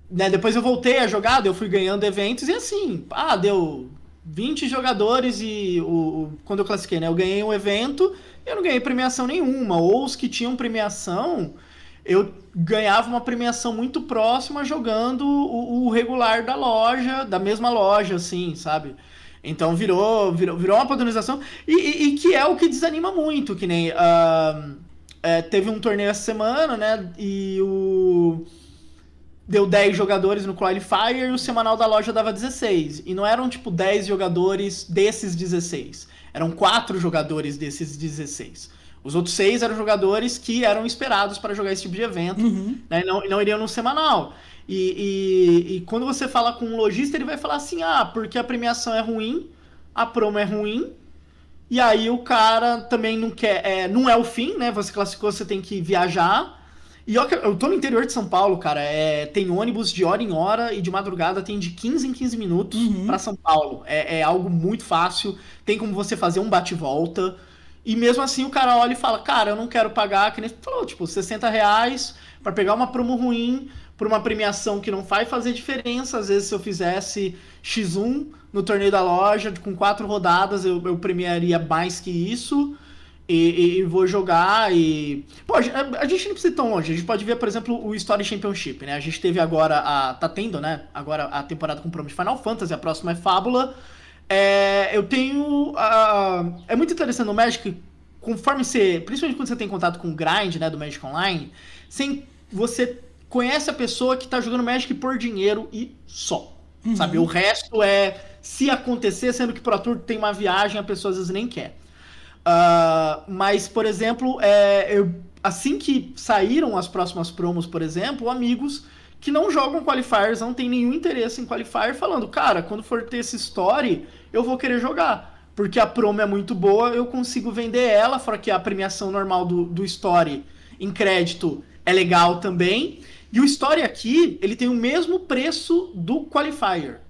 Né, depois eu voltei a jogar, daí eu fui ganhando eventos e assim, deu 20 jogadores e quando eu classifiquei, né, eu ganhei um evento e eu não ganhei premiação nenhuma. Ou os que tinham premiação, eu ganhava uma premiação muito próxima jogando o regular da loja, da mesma loja, assim, sabe? Então virou uma padronização e que é o que desanima muito, que nem teve um torneio essa semana, né? E deu 10 jogadores no Qualifier e o semanal da loja dava 16. E não eram tipo 10 jogadores desses 16. Eram 4 jogadores desses 16. Os outros 6 eram jogadores que eram esperados para jogar esse tipo de evento, né? E não iriam no semanal. E quando você fala com um lojista, ele vai falar assim, porque a premiação é ruim, a promo é ruim, e aí o cara também não quer, não é o fim, né? Você classificou, você tem que viajar. E eu tô no interior de São Paulo, cara, tem ônibus de hora em hora e de madrugada tem de 15 em 15 minutos pra São Paulo. É algo muito fácil, tem como você fazer um bate-volta. E mesmo assim o cara olha e fala, cara, eu não quero pagar, que nem você falou, tipo, R$60 pra pegar uma promo ruim, por uma premiação que não vai fazer diferença. Às vezes se eu fizesse X1 no torneio da loja, com 4 rodadas, eu premiaria mais que isso. E vou jogar e... Pô, a gente não precisa ir tão longe. A gente pode ver, por exemplo, o Story Championship, né? A gente teve agora tá tendo, né? Agora a temporada com promo de Final Fantasy, a próxima é Fábula. Eu tenho... é muito interessante no Magic, conforme você... Principalmente quando você tem contato com o grind, né? Do Magic Online, você conhece a pessoa que tá jogando Magic por dinheiro e só. Sabe? O resto se acontecer, sendo que Pro Tour tem uma viagem, a pessoa às vezes nem quer. Mas, por exemplo, assim que saíram as próximas promos, por exemplo, amigos que não jogam Qualifiers, não tem nenhum interesse em Qualifier, falando, cara, quando for ter esse story, eu vou querer jogar, porque a promo é muito boa, eu consigo vender ela, fora que a premiação normal do story em crédito é legal também, e o story aqui, ele tem o mesmo preço do Qualifier.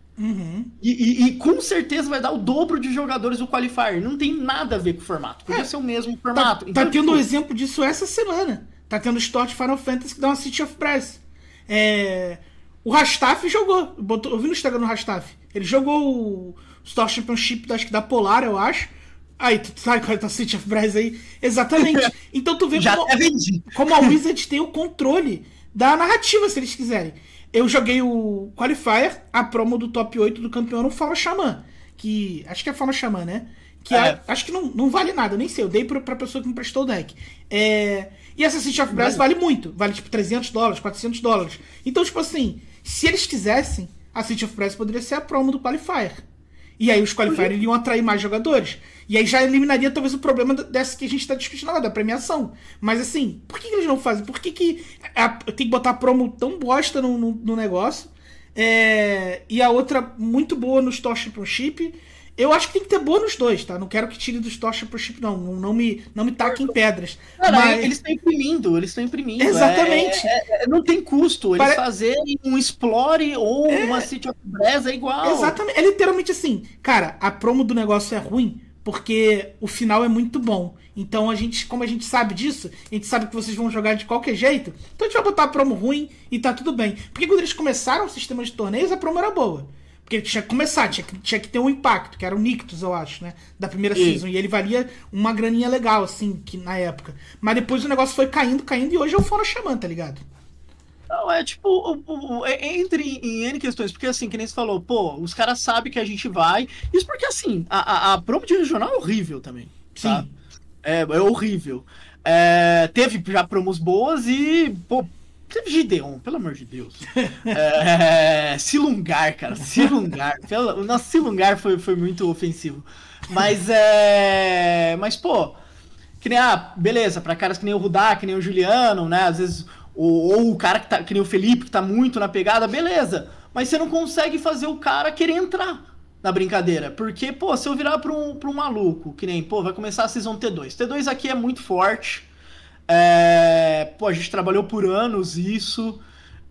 E com certeza vai dar o dobro de jogadores do Qualifier. Não tem nada a ver com o formato. Podia ser o mesmo formato. Tá então, tendo um exemplo disso essa semana. Tá tendo o Store de Final Fantasy que dá uma City of Brass. O Rastaf jogou. Eu vi no Instagram do Rastaf. Ele jogou o Store Championship, acho que da Polar, eu acho. Aí, tu sabe qual é a City of Brass aí? Exatamente. Então tu vê como a Wizard tem o controle da narrativa, se eles quiserem. Eu joguei o Qualifier, a promo do top 8 do campeão no Fauna Xamã. Que. Acho que é Fauna Xamã, né? Que acho que não vale nada, nem sei. Eu dei pra pessoa que me prestou o deck. E essa City of Brass vale muito. Vale tipo $300, $400. Então, tipo assim, se eles quisessem, a City of Brass poderia ser a promo do Qualifier. E aí os Qualifier iriam atrair mais jogadores. E aí já eliminaria talvez o problema dessa que a gente tá discutindo agora, da premiação. Mas assim, por que eles não fazem? Por que tem que botar a promo tão bosta no negócio? E a outra muito boa no Store Championship. Eu acho que tem que ter boa nos dois, tá? Não quero que tire do Store Championship, não. Não me taquem pedras. Mas... Eles estão imprimindo. Exatamente. Não tem custo. Eles fazerem um Explore ou uma City of Brass é igual. Exatamente. É literalmente assim. Cara, a promo do negócio é ruim porque o final é muito bom. Então, como a gente sabe disso, a gente sabe que vocês vão jogar de qualquer jeito, então a gente vai botar a promo ruim e tá tudo bem. Porque quando eles começaram o sistema de torneios, a promo era boa. Porque tinha que começar, tinha que ter um impacto, que era o Nictus, eu acho, né? Da primeira season. E ele valia uma graninha legal, assim, na época. Mas depois o negócio foi caindo, e hoje é o Fora Xamã, tá ligado? Não, entre em N questões, porque assim, que nem você falou, pô, os caras sabem que a gente vai. Isso porque assim, a promo de regional é horrível também. Sim. Tá? É horrível. Teve já promos boas e, pô, teve Gideon, pelo amor de Deus. Silungar, cara. Silungar. Nossa, Silungar foi muito ofensivo. Mas, pô, Que nem, beleza, pra caras que nem o Rudá, que nem o Juliano, né? Às vezes, ou o cara que nem o Felipe, que tá muito na pegada, beleza. Mas você não consegue fazer o cara querer entrar na brincadeira. Porque, pô, se eu virar pra um maluco, que nem, pô, vai começar a Season T2. T2 aqui é muito forte. Pô, a gente trabalhou por anos isso.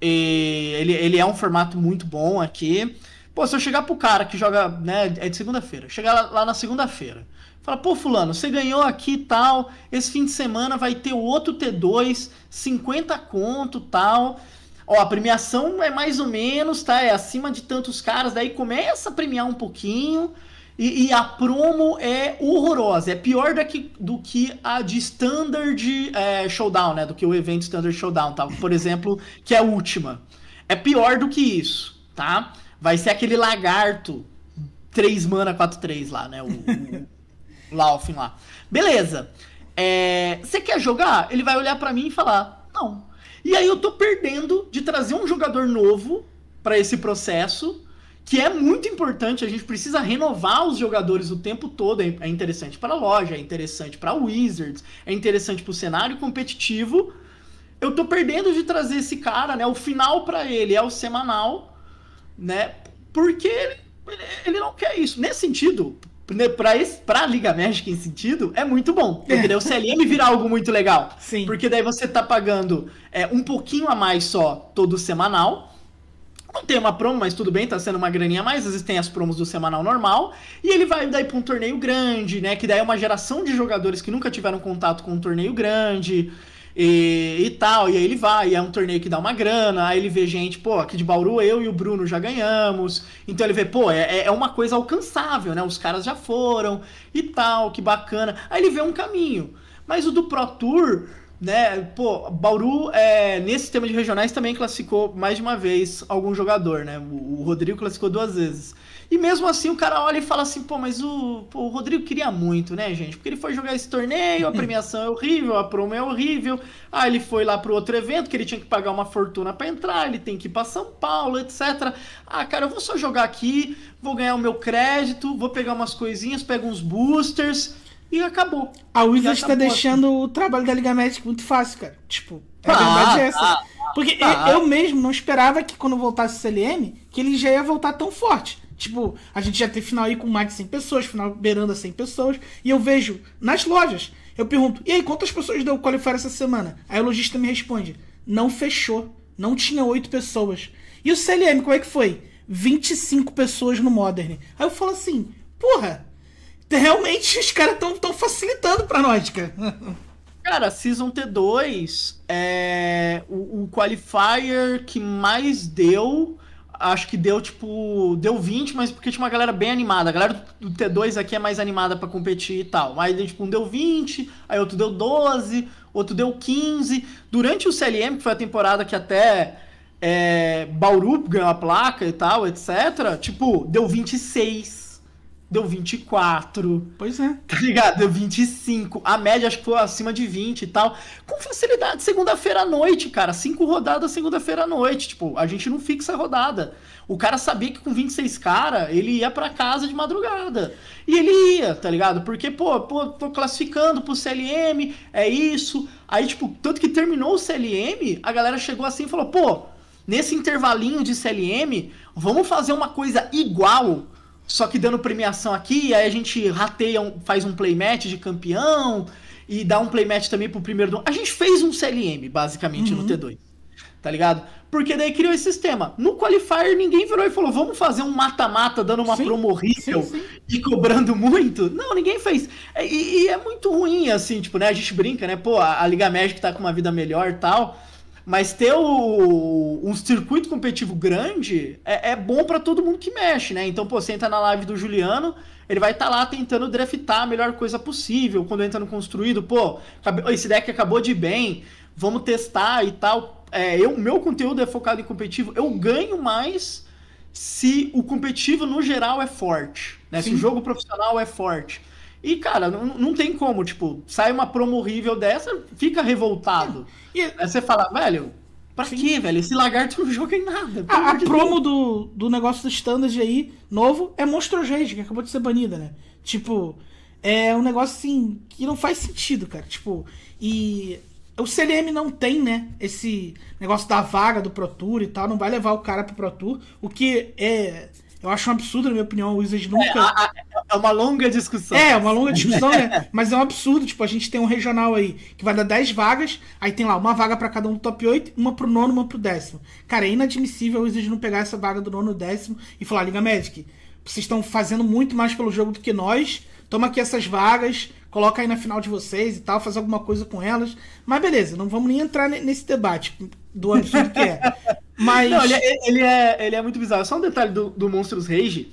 E ele é um formato muito bom aqui. Pô, se eu chegar pro cara que joga, né, é de segunda-feira, chegar lá na segunda-feira, fala, pô, fulano, você ganhou aqui e tal, esse fim de semana vai ter outro T2, 50 conto tal. Ó, a premiação é mais ou menos, tá? É acima de tantos caras, daí começa a premiar um pouquinho. E a promo é horrorosa, é pior do que a de Standard Showdown, né? Do que o evento Standard Showdown, tá? Por exemplo, que é a última. É pior do que isso, tá? Vai ser aquele lagarto 3 mana 4/3 lá, né? O Laufin lá. Beleza. Você quer jogar? Ele vai olhar pra mim e falar, não. E aí eu tô perdendo de trazer um jogador novo pra esse processo, que é muito importante, a gente precisa renovar os jogadores o tempo todo, é interessante para a loja, é interessante para Wizards, é interessante para o cenário competitivo. Eu tô perdendo de trazer esse cara, né? O final para ele é o semanal, né? Porque ele não quer isso. Nesse sentido, pra Liga Magic em sentido, é muito bom. Porque daí o CLM vira algo muito legal. Sim. Porque daí você tá pagando um pouquinho a mais só todo semanal. Não tem uma promo, mas tudo bem, tá sendo uma graninha a mais. Às vezes tem as promos do semanal normal. E ele vai daí pra um torneio grande, né? Que daí é uma geração de jogadores que nunca tiveram contato com um torneio grande e tal. E aí ele vai, e é um torneio que dá uma grana. Aí ele vê gente, pô, aqui de Bauru eu e o Bruno já ganhamos. Então ele vê, pô, é uma coisa alcançável, né? Os caras já foram e tal, que bacana. Aí ele vê um caminho. Mas o do Pro Tour, né, pô, Bauru, nesse sistema de regionais também classificou mais de uma vez algum jogador, né, o Rodrigo classificou 2 vezes, e mesmo assim o cara olha e fala assim, pô, mas o Rodrigo queria muito, né, gente, porque ele foi jogar esse torneio, a premiação é horrível, a promo é horrível, ele foi lá pro outro evento, que ele tinha que pagar uma fortuna pra entrar, ele tem que ir pra São Paulo, etc, cara, eu vou só jogar aqui, vou ganhar o meu crédito, vou pegar umas coisinhas, pego uns boosters, e acabou. A Wizards tá deixando o trabalho da Liga Magic muito fácil, cara. Tipo, a verdade é essa. Porque eu mesmo não esperava que quando voltasse o CLM, que ele já ia voltar tão forte. Tipo, a gente já tem final aí com mais de 100 pessoas, final beirando a 100 pessoas, e eu vejo nas lojas, eu pergunto, e aí, quantas pessoas deu o Qualifier essa semana? Aí o lojista me responde, não fechou, não tinha 8 pessoas. E o CLM, como é que foi? 25 pessoas no Modern. Aí eu falo assim, porra, realmente os caras estão facilitando pra nós, cara. Cara, Season T2, o qualifier que mais deu, acho que deu, tipo, deu 20, mas porque tinha uma galera bem animada. A galera do T2 aqui é mais animada pra competir e tal. Mas, tipo, um deu 20, aí outro deu 12, outro deu 15. Durante o CLM, que foi a temporada que até Bauru ganhou a placa e tal, etc., tipo, deu 26. Deu 24. Pois é. Tá ligado? Deu 25. A média acho que foi acima de 20 e tal. Com facilidade, segunda-feira à noite, cara. 5 rodadas segunda-feira à noite. Tipo, a gente não fixa a rodada. O cara sabia que com 26 cara, ele ia pra casa de madrugada. E ele ia, tá ligado? Porque, pô, tô classificando pro CLM, é isso. Aí, tipo, tanto que terminou o CLM, a galera chegou assim e falou, pô, nesse intervalinho de CLM, vamos fazer uma coisa igual, só que dando premiação aqui, aí a gente rateia, faz um playmatch de campeão e dá um playmatch também pro primeiro... A gente fez um CLM, basicamente, no T2, tá ligado? Porque daí criou esse sistema. No Qualifier, ninguém virou e falou, vamos fazer um mata-mata dando uma promo horrível e cobrando muito? Não, ninguém fez. E é muito ruim, assim, tipo, né? A gente brinca, né? Pô, a Liga Magic tá com uma vida melhor e tal... Mas ter um circuito competitivo grande é bom pra todo mundo que mexe, né? Então, pô, você entra na live do Juliano, ele vai estar lá tentando draftar a melhor coisa possível. Quando entra no construído, pô, esse deck acabou de ir bem, vamos testar e tal. Meu conteúdo é focado em competitivo. Eu ganho mais se o competitivo, no geral, é forte, né? Se o jogo profissional é forte. E, cara, não tem como, tipo, sai uma promo horrível dessa, fica revoltado. Aí você fala, velho, pra quê, velho? Esse lagarto não joga em nada. A promo do negócio do standard aí, novo, é Monster Rage, que acabou de ser banida, né? Tipo, é um negócio assim que não faz sentido, cara. Tipo, e o CLM não tem, né, esse negócio da vaga do Pro Tour e tal, não vai levar o cara pro Pro Tour, o que eu acho um absurdo, na minha opinião, o Wizards nunca... É uma longa discussão. É, uma longa discussão, né? Mas é um absurdo, tipo, a gente tem um regional aí que vai dar 10 vagas, aí tem lá uma vaga pra cada um do top 8, uma pro nono, uma pro décimo. Cara, é inadmissível o Wizards não pegar essa vaga do nono e décimo e falar, Liga Magic, vocês estão fazendo muito mais pelo jogo do que nós, toma aqui essas vagas, coloca aí na final de vocês e tal, faz alguma coisa com elas. Mas beleza, não vamos nem entrar nesse debate do absurdo que é. Mas... Não, ele é muito bizarro. Só um detalhe do Monstros Rage.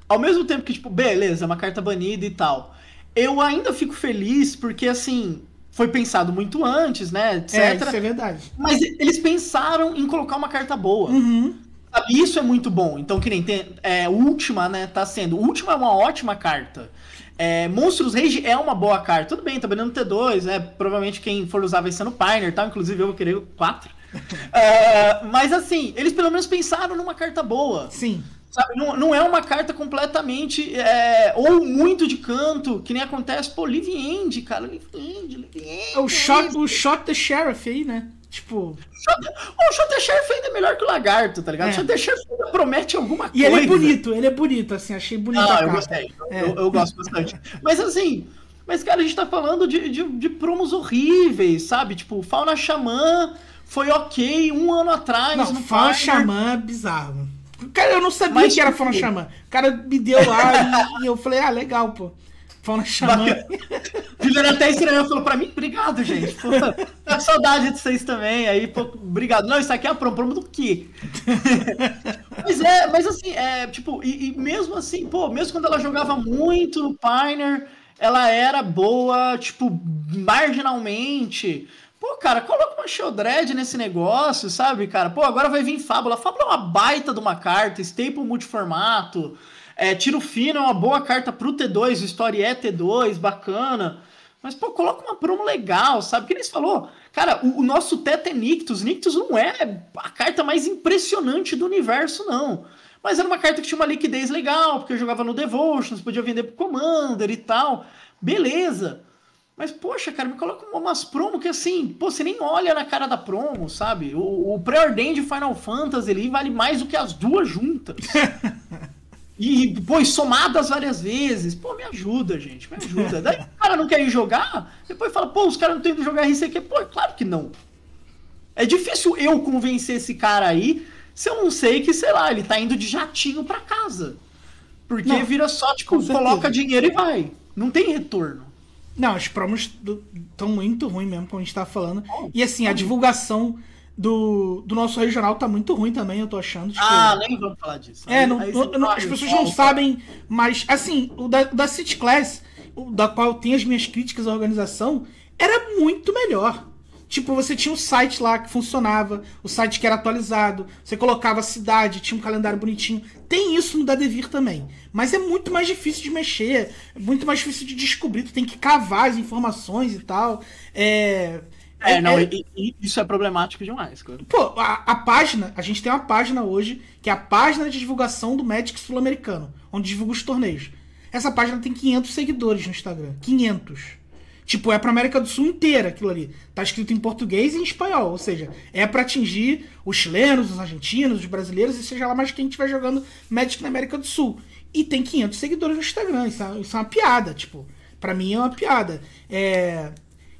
Ao mesmo tempo que, tipo, beleza, é uma carta banida e tal, eu ainda fico feliz porque, assim, foi pensado muito antes, né, etc. Isso é verdade. Mas eles pensaram em colocar uma carta boa. Uhum. Sabe? Isso é muito bom. Então, que nem tem... Última, né, tá sendo... Última é uma ótima carta. Monstros Rage é uma boa carta. Tudo bem, tá vendendo T2, né? Provavelmente quem for usar vai ser no Pioneer, tá? Inclusive eu vou querer 4. Mas, assim, eles pelo menos pensaram numa carta boa. Sim. Sabe, não é uma carta completamente ou muito de canto, que nem acontece, pô, Live End, cara, Live End. O Shot the Sheriff aí, né? Tipo... O Shot the Sheriff ainda é melhor que o Lagarto, tá ligado? O Shot the Sheriff ainda promete alguma coisa. E ele é bonito, assim, achei bonito a carta. Eu gostei, eu gosto bastante. Mas assim, cara, a gente tá falando de promos horríveis, sabe? Tipo, Fauna Xamã foi ok 1 ano atrás. Não, Fauna Xamã é bizarro. Cara, eu não sabia que era Fauna Xamã. O cara me deu lá e eu falei, legal, pô. Fauna Xamã. Juliana até estranhou, falou pra mim, obrigado, gente. Pô, tá saudade de vocês também. Aí, pô, obrigado. Não, isso aqui é a promo do quê? mas assim, tipo, e mesmo assim, pô, mesmo quando ela jogava muito no Pioneer, ela era boa, tipo, marginalmente. Pô, cara, coloca uma Sheldred nesse negócio, sabe, cara? Pô, agora vai vir Fábula. Fábula é uma baita de uma carta, staple multiformato. Tiro Fino é uma boa carta pro T2, o Story é T2, bacana. Mas, pô, coloca uma promo legal, sabe? Que nem você falou. Cara, o nosso teto é Nictus. Nictus não é a carta mais impressionante do universo, não. Mas era uma carta que tinha uma liquidez legal, porque eu jogava no Devotions, podia vender pro Commander e tal. Beleza. Mas, poxa, cara, me coloca umas promos que, assim, pô, você nem olha na cara da promo, sabe? O pré-ordem de Final Fantasy ali vale mais do que as duas juntas. E, pô, somadas várias vezes. Pô, me ajuda, gente, me ajuda. Daí o cara não quer ir jogar, depois fala, pô, os caras não estão indo jogar RCQ. Pô, claro que não. É difícil eu convencer esse cara aí se eu não sei que, sei lá, ele tá indo de jatinho pra casa. Porque não, vira só, tipo, coloca dinheiro e vai. Não tem retorno. Não, as promos estão muito ruins mesmo, como a gente tava falando. E assim, a divulgação do nosso regional tá muito ruim também, eu tô achando. Tipo... nem vamos falar disso. As pessoas não sabem, mas assim, o da City Class, da qual eu tenho as minhas críticas à organização, era muito melhor. Tipo, você tinha um site lá que funcionava, o site que era atualizado, você colocava a cidade, tinha um calendário bonitinho. Tem isso no da Devir também. Mas é muito mais difícil de mexer, é muito mais difícil de descobrir, tu tem que cavar as informações e tal. Isso é problemático demais, cara. Pô, a página, a gente tem uma página hoje, que é a página de divulgação do Magic Sul-Americano, onde divulga os torneios. Essa página tem 500 seguidores no Instagram. 500. Tipo, é pra América do Sul inteira aquilo ali. Tá escrito em português e em espanhol. Ou seja, é pra atingir os chilenos, os argentinos, os brasileiros, e seja lá mais quem estiver jogando Magic na América do Sul. E tem 500 seguidores no Instagram. Isso é uma piada, tipo. Pra mim é uma piada.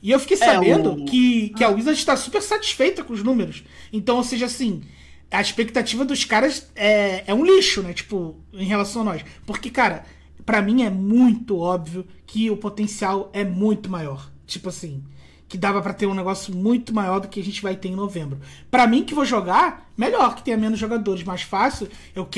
E eu fiquei sabendo que a Wizards está super satisfeita com os números. Então, ou seja, assim, a expectativa dos caras é um lixo, né? Tipo, em relação a nós. Porque, cara, pra mim é muito óbvio que o potencial é muito maior. Tipo assim, que dava pra ter um negócio muito maior do que a gente vai ter em novembro. Pra mim, que vou jogar, melhor que tenha menos jogadores, mais fácil. Eu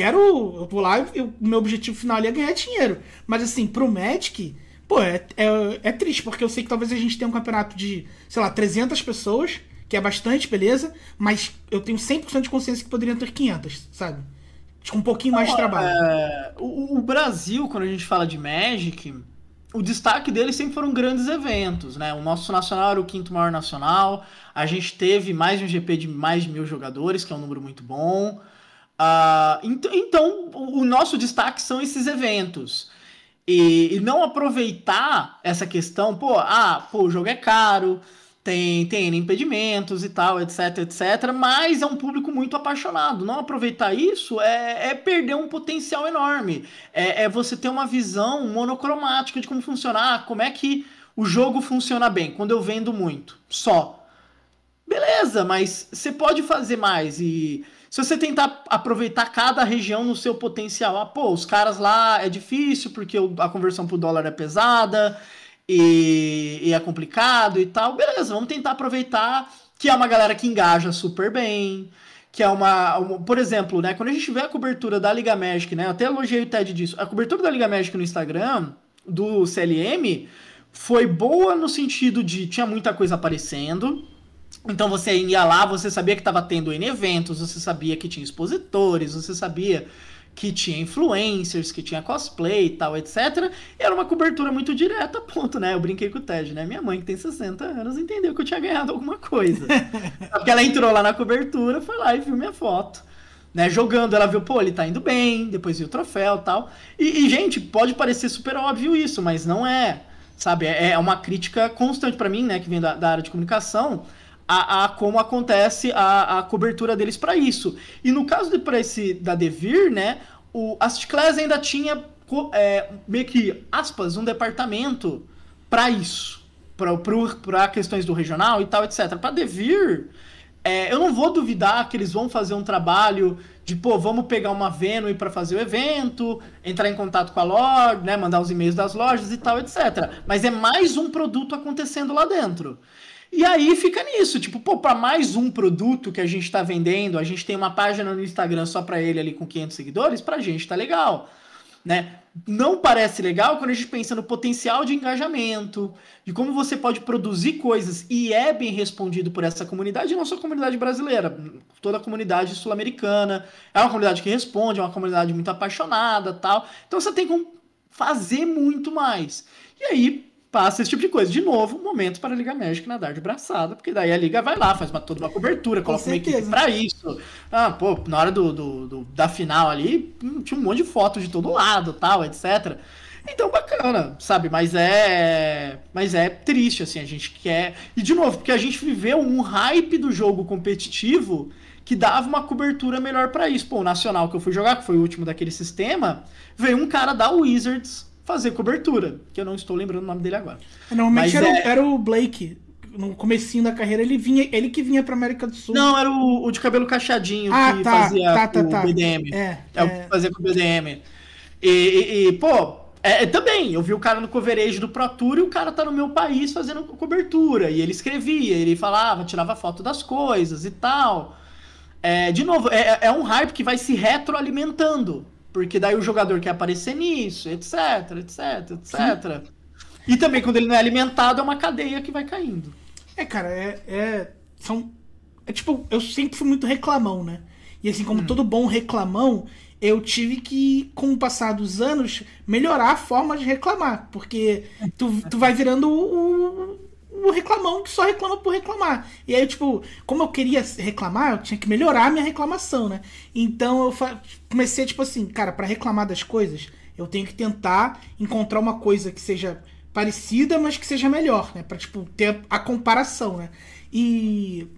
vou lá e o meu objetivo final ali é ganhar dinheiro. Mas assim, pro Magic, pô, é triste, porque eu sei que talvez a gente tenha um campeonato de, sei lá, 300 pessoas, que é bastante, beleza, mas eu tenho 100% de consciência que poderiam ter 500, sabe? Com um pouquinho mais de trabalho. O Brasil, quando a gente fala de Magic, o destaque dele sempre foram grandes eventos, né? O nosso nacional era o 5º maior nacional, a gente teve mais de um GP de mais de 1000 jogadores, que é um número muito bom. Então, o nosso destaque são esses eventos. E não aproveitar essa questão, pô, o jogo é caro, tem impedimentos e tal, etc, etc, mas é um público muito apaixonado. Não aproveitar isso é perder um potencial enorme. É você ter uma visão monocromática de como funcionar, como é que o jogo funciona bem, quando eu vendo muito, só. Beleza, mas você pode fazer mais. E se você tentar aproveitar cada região no seu potencial, os caras lá é difícil porque a conversão pro dólar é pesada e é complicado e tal. Beleza, vamos tentar aproveitar que é uma galera que engaja super bem, que é por exemplo, né, quando a gente vê a cobertura da Liga Magic, né, eu até elogiei o TED disso, a cobertura da Liga Magic no Instagram, do CLM, foi boa no sentido de tinha muita coisa aparecendo. Então você ia lá, você sabia que estava tendo N eventos, você sabia que tinha expositores, você sabia que tinha influencers, que tinha cosplay e tal, etc. E era uma cobertura muito direta, ponto, né? Eu brinquei com o Ted, né? Minha mãe, que tem 60 anos, entendeu que eu tinha ganhado alguma coisa. Porque ela entrou lá na cobertura, foi lá e viu minha foto. Né? Jogando, ela viu, ele tá indo bem, depois viu o troféu e tal. E, gente, pode parecer super óbvio isso, mas não é. Sabe? É uma crítica constante para mim, né? Que vem da área de comunicação, a como acontece a cobertura deles para isso. E no caso da Devir, né, a City Class ainda tinha meio que, aspas, um departamento para isso, para questões do regional e tal, etc. Para Devir, eu não vou duvidar que eles vão fazer um trabalho de, vamos pegar uma Venue para fazer o evento, entrar em contato com a loja, né, mandar os e-mails das lojas e tal, etc. Mas é mais um produto acontecendo lá dentro. E aí fica nisso, para mais um produto que a gente tá vendendo, a gente tem uma página no Instagram só para ele ali com 500 seguidores, pra gente tá legal, né? Não parece legal quando a gente pensa no potencial de engajamento, de como você pode produzir coisas e é bem respondido por essa comunidade, não só a comunidade brasileira, toda a comunidade sul-americana, é uma comunidade que responde, é uma comunidade muito apaixonada, tal. Então você tem como fazer muito mais. E aí passa esse tipo de coisa. De novo, momento para a Liga Magic nadar de braçada, porque daí a Liga vai lá, faz toda uma cobertura, coloca uma equipe pra isso. Na hora da final ali, tinha um monte de fotos de todo lado, tal, etc. Então, bacana, sabe? Mas é triste, assim, a gente quer... E, de novo, porque a gente viveu um hype do jogo competitivo que dava uma cobertura melhor pra isso. O Nacional que eu fui jogar, que foi o último daquele sistema, veio um cara da Wizards fazer cobertura, que eu não estou lembrando o nome dele agora. Normalmente era o Blake. No comecinho da carreira, ele que vinha pra América do Sul. Não, era o de cabelo cacheadinho que fazia com o BDM. O que fazia com o BDM. Também, eu vi o cara no coverage do Pro Tour e o cara tá no meu país fazendo cobertura. E ele escrevia, ele falava, tirava foto das coisas e tal. De novo, é um hype que vai se retroalimentando. Porque daí o jogador quer aparecer nisso, etc, etc, etc. Sim. E também, quando ele não é alimentado, é uma cadeia que vai caindo. Cara, eu sempre fui muito reclamão, né? E assim, como todo bom reclamão, eu tive que, com o passar dos anos, melhorar a forma de reclamar. Porque tu vai virando o reclamão que só reclama por reclamar. E aí, como eu queria reclamar, eu tinha que melhorar a minha reclamação, né? Então eu comecei, cara, pra reclamar das coisas, eu tenho que tentar encontrar uma coisa que seja parecida, mas que seja melhor, né? Pra, ter a comparação, né? E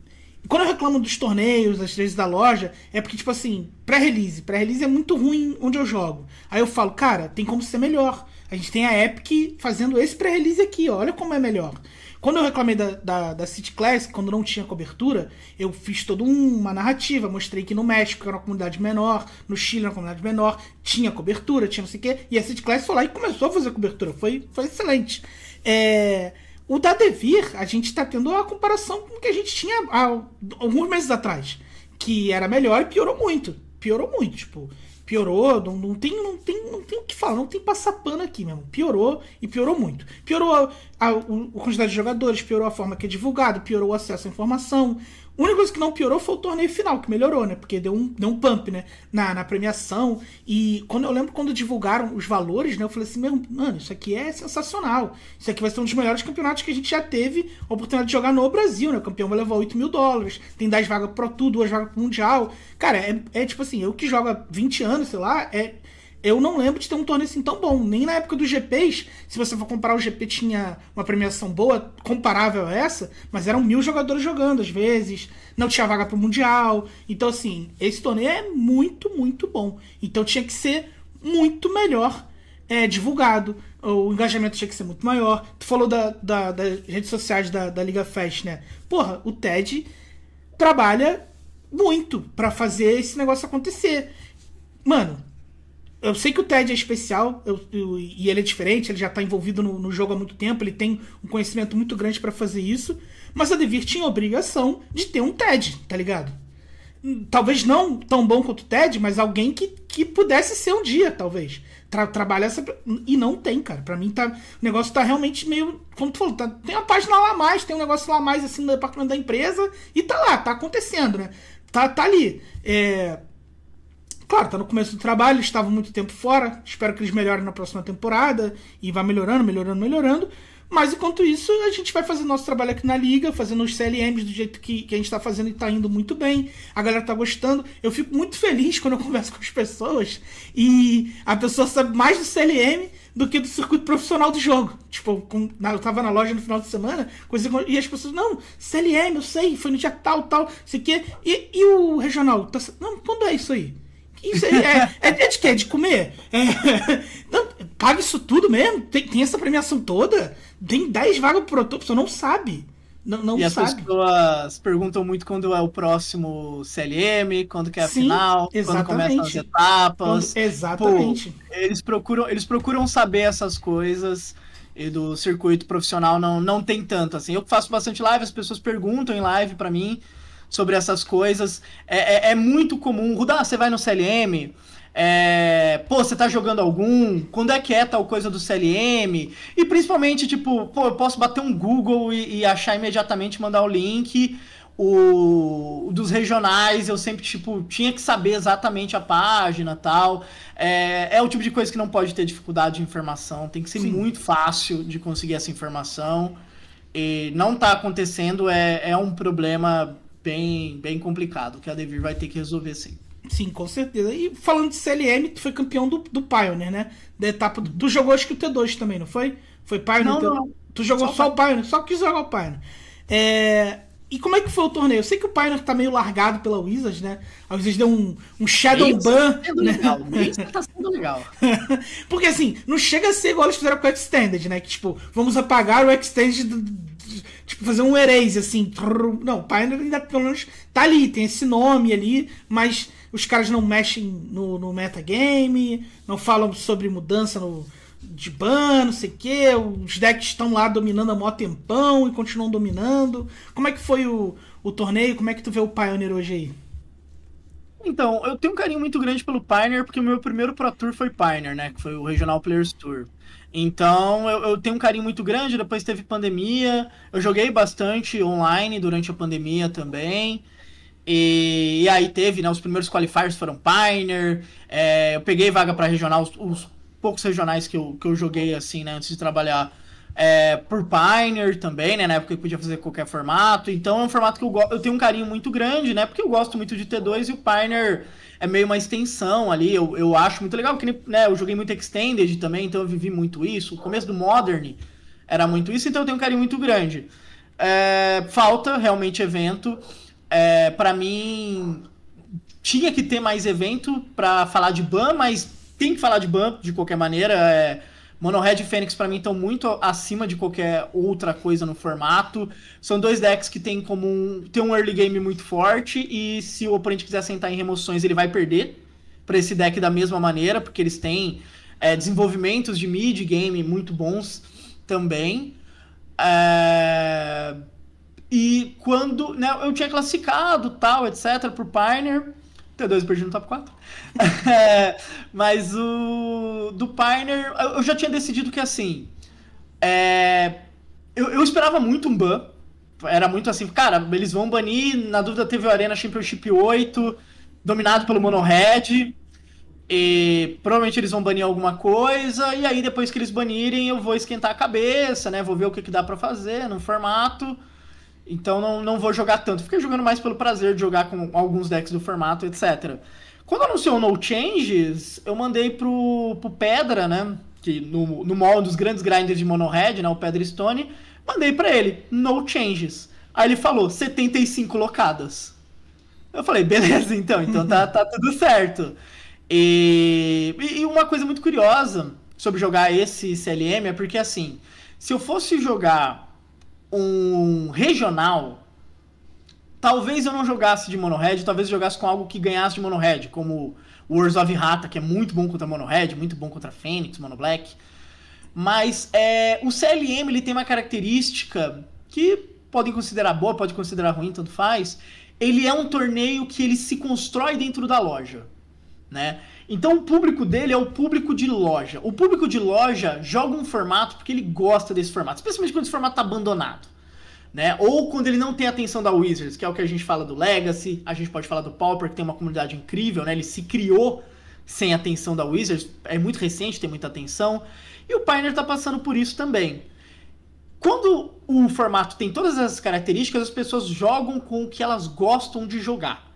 quando eu reclamo dos torneios, às vezes da loja, é porque, pré-release é muito ruim onde eu jogo. Aí eu falo, cara, tem como ser melhor. A gente tem a Epic fazendo esse pré-release aqui, ó, olha como é melhor. Quando eu reclamei da City Classic, quando não tinha cobertura, eu fiz toda uma narrativa, mostrei que no México era uma comunidade menor, no Chile era uma comunidade menor, tinha cobertura, tinha não sei o quê, e a City Classic foi lá e começou a fazer cobertura, foi excelente. O da Devir, a gente tá tendo a comparação com o que a gente tinha há alguns meses atrás, que era melhor e piorou muito, piorou, não tem o que falar, não tem passar pano aqui mesmo. Piorou e piorou muito. Piorou a quantidade de jogadores, piorou a forma que é divulgado, piorou o acesso à informação. A única coisa que não piorou foi o torneio final, que melhorou, né? Porque deu um pump, né? Na premiação. E eu lembro quando divulgaram os valores, né? Eu falei assim, mano, isso aqui é sensacional. Isso aqui vai ser um dos melhores campeonatos que a gente já teve a oportunidade de jogar no Brasil, né? O campeão vai levar $8 mil. Tem 10 vagas pro Tour, 2 vagas pro Mundial. Cara, eu que jogo há 20 anos, sei lá, eu não lembro de ter um torneio assim tão bom. Nem na época dos GPs, se você for comparar, o GP tinha uma premiação boa, comparável a essa, mas eram 1000 jogadores jogando às vezes, não tinha vaga pro Mundial. Então, assim, esse torneio é muito, muito bom. Então tinha que ser muito melhor divulgado. O engajamento tinha que ser muito maior. Tu falou das redes sociais da Liga Fest, né? Porra, o TED trabalha muito pra fazer esse negócio acontecer. Mano, eu sei que o TED é especial e ele é diferente, ele já tá envolvido no jogo há muito tempo, ele tem um conhecimento muito grande pra fazer isso, mas a Devir tinha a obrigação de ter um TED, tá ligado? Talvez não tão bom quanto o TED, mas alguém que pudesse ser um dia, talvez. Trabalhar essa... E não tem, cara. Pra mim, o negócio tá realmente meio... Como tu falou, tem uma página lá a mais, tem um negócio lá a mais, assim, no departamento da empresa, e tá lá, tá acontecendo, né? Tá ali. Claro, tá no começo do trabalho, eles estavam muito tempo fora, espero que eles melhorem na próxima temporada, e vá melhorando, mas enquanto isso, a gente vai fazer nosso trabalho aqui na Liga, fazendo os CLMs do jeito que a gente tá fazendo e tá indo muito bem, a galera tá gostando, eu fico muito feliz quando eu converso com as pessoas, e a pessoa sabe mais do CLM do que do circuito profissional do jogo. Tipo, eu tava na loja no final de semana, e as pessoas, não, CLM, eu sei, foi no dia tal, sei o quê, e o regional? Não, quando é isso aí? Isso é de quê? De comer? Não, paga isso tudo mesmo? Tem essa premiação toda? Tem 10 vagas pro produtor, a pessoa não sabe. Não e sabe. As pessoas perguntam muito quando é o próximo CLM, quando que é a final, quando começam as etapas. Exatamente. Pô, eles procuram saber essas coisas, e do circuito profissional não tem tanto, assim. Eu faço bastante live, as pessoas perguntam em live pra mim sobre essas coisas. É muito comum. Rudá, você vai no CLM? Pô, você tá jogando algum? Quando é que é tal coisa do CLM? E principalmente, tipo, pô, eu posso bater um Google e achar imediatamente, mandar o link. Dos regionais, eu sempre, tipo, tinha que saber exatamente a página e tal. É o tipo de coisa que não pode ter dificuldade de informação. Tem que ser muito fácil de conseguir essa informação. E não tá acontecendo, é um problema bem complicado, que a Devir vai ter que resolver, sim. Sim, com certeza. E falando de CLM, tu foi campeão do Pioneer, né? Da etapa tu jogou acho que o T2 também, não foi? Foi Pioneer? Não. Tu jogou só o Pioneer, só quis jogar o Pioneer. E como é que foi o torneio? Eu sei que o Pioneer tá meio largado pela Wizards, né? A Wizards deu um Shadow Ban. Isso tá sendo legal. Porque assim, não chega a ser igual eles fizeram com o Extended, né? Que tipo, vamos apagar o Extended, tipo, fazer um erase, assim. Não, o Pioneer ainda pelo menos tá ali, tem esse nome ali, mas os caras não mexem no metagame, não falam sobre mudança de ban, não sei o que. Os decks estão lá dominando há mó tempão e continuam dominando. Como é que foi o torneio? Como é que tu vê o Pioneer hoje aí? Então, eu tenho um carinho muito grande pelo Pioneer, porque o meu primeiro Pro Tour foi Pioneer, né? Que foi o Regional Players Tour. Então, eu tenho um carinho muito grande. Depois teve pandemia. Eu joguei bastante online durante a pandemia também. E aí teve, né? Os primeiros qualifiers foram Pioneer. Eu peguei vaga para regional, os poucos regionais que eu joguei, assim, né? Antes de trabalhar por Pioneer também, né? Na época eu podia fazer qualquer formato. Então é um formato que eu tenho um carinho muito grande, né? Porque eu gosto muito de T2 e o Pioneer é meio uma extensão ali. Eu acho muito legal, porque, né, eu joguei muito Extended também, então eu vivi muito isso. O começo do Modern era muito isso, então eu tenho um carinho muito grande. Falta realmente evento. Pra mim, tinha que ter mais evento pra falar de ban, mas tem que falar de ban de qualquer maneira. Mono-Red e Fênix pra mim estão muito acima de qualquer outra coisa no formato. São dois decks que tem um early game muito forte, e se o oponente quiser sentar em remoções, ele vai perder pra esse deck da mesma maneira, porque eles têm desenvolvimentos de mid game muito bons também. E quando, né, eu tinha classificado, tal, etc, por Pioneer, T2 eu perdi no top 4. Mas o do Pioneer, eu já tinha decidido que, assim, eu esperava muito um ban. Era muito assim, cara, eles vão banir, na dúvida teve o Arena Championship 8, dominado pelo Mono Red, e provavelmente eles vão banir alguma coisa, e aí depois que eles banirem eu vou esquentar a cabeça, né, vou ver o que dá pra fazer no formato. Então não vou jogar tanto. Fiquei jogando mais pelo prazer de jogar com alguns decks do formato, etc. Quando anunciou o No Changes, eu mandei pro Pedra, né? Que no mall dos grandes grinders de Monohead, né? O Pedra Stone. Mandei pra ele, No Changes. Aí ele falou, 75 locadas. Eu falei, beleza, então tá tudo certo. E uma coisa muito curiosa sobre jogar esse CLM é porque, assim, se eu fosse jogar um regional, talvez eu não jogasse de Monohead, talvez eu jogasse com algo que ganhasse de Monohead, como o Wars of Rata, que é muito bom contra Monohead, muito bom contra Fênix, Mono Black. Mas o CLM ele tem uma característica que podem considerar boa, pode considerar ruim, tanto faz. Ele é um torneio que ele se constrói dentro da loja, né? Então o público dele é o público de loja. O público de loja joga um formato porque ele gosta desse formato, especialmente quando esse formato está abandonado, né? Ou quando ele não tem a atenção da Wizards, que é o que a gente fala do Legacy, a gente pode falar do Pauper, que tem uma comunidade incrível, né? Ele se criou sem a atenção da Wizards, é muito recente, tem muita atenção. E o Pioneer está passando por isso também. Quando o formato tem todas essas características, as pessoas jogam com o que elas gostam de jogar.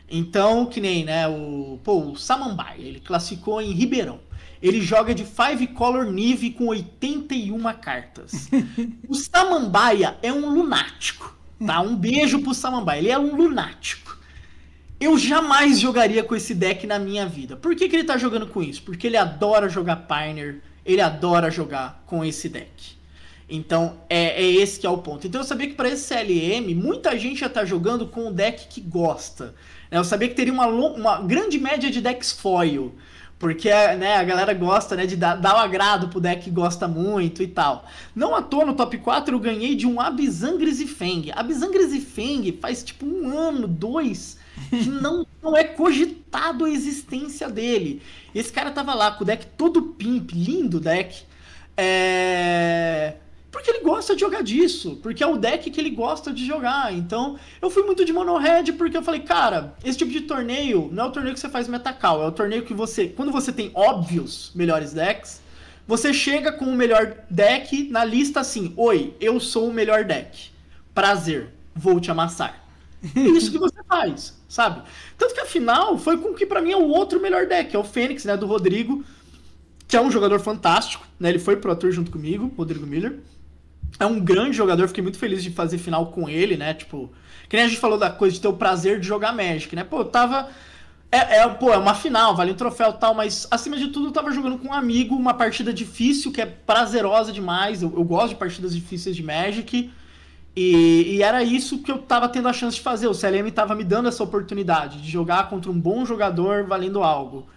Então, que nem, né, o Samambaia, ele classificou em Ribeirão. Ele joga de 5 Color Nive com 81 cartas. O Samambaia é um lunático, tá? Um beijo pro Samambaia, ele é um lunático. Eu jamais jogaria com esse deck na minha vida. Por que ele tá jogando com isso? Porque ele adora jogar Pioneer, ele adora jogar com esse deck. Então, é esse que é o ponto. Então, eu sabia que para esse CLM, muita gente já tá jogando com o deck que gosta. Eu sabia que teria uma grande média de decks foil, porque, né, a galera gosta, né, de dar o agrado pro deck que gosta muito e tal. Não à toa, no top 4, eu ganhei de um Abysangres e Feng. Abysangres e Feng faz tipo 1 ano, 2, que não é cogitado a existência dele. Esse cara tava lá com o deck todo pimp, lindo deck. Porque ele gosta de jogar disso, porque é o deck que ele gosta de jogar. Então, eu fui muito de Monohead porque eu falei, cara, esse tipo de torneio não é o torneio que você faz metacall, é o torneio que você, quando você tem óbvios melhores decks, você chega com o melhor deck na lista assim, oi, eu sou o melhor deck, prazer, vou te amassar. É isso que você faz, sabe? Tanto que a final foi com o que pra mim é o outro melhor deck, é o Fênix, né, do Rodrigo, que é um jogador fantástico, né, ele foi pro Tour junto comigo, Rodrigo Miller. É um grande jogador, fiquei muito feliz de fazer final com ele, né? Tipo, que nem a gente falou da coisa de ter o prazer de jogar Magic, né? Pô, eu tava... é uma final, vale um troféu e tal, mas acima de tudo eu tava jogando com um amigo, uma partida difícil, que é prazerosa demais. Eu gosto de partidas difíceis de Magic. E era isso que eu tava tendo a chance de fazer. O CLM tava me dando essa oportunidade de jogar contra um bom jogador valendo algo.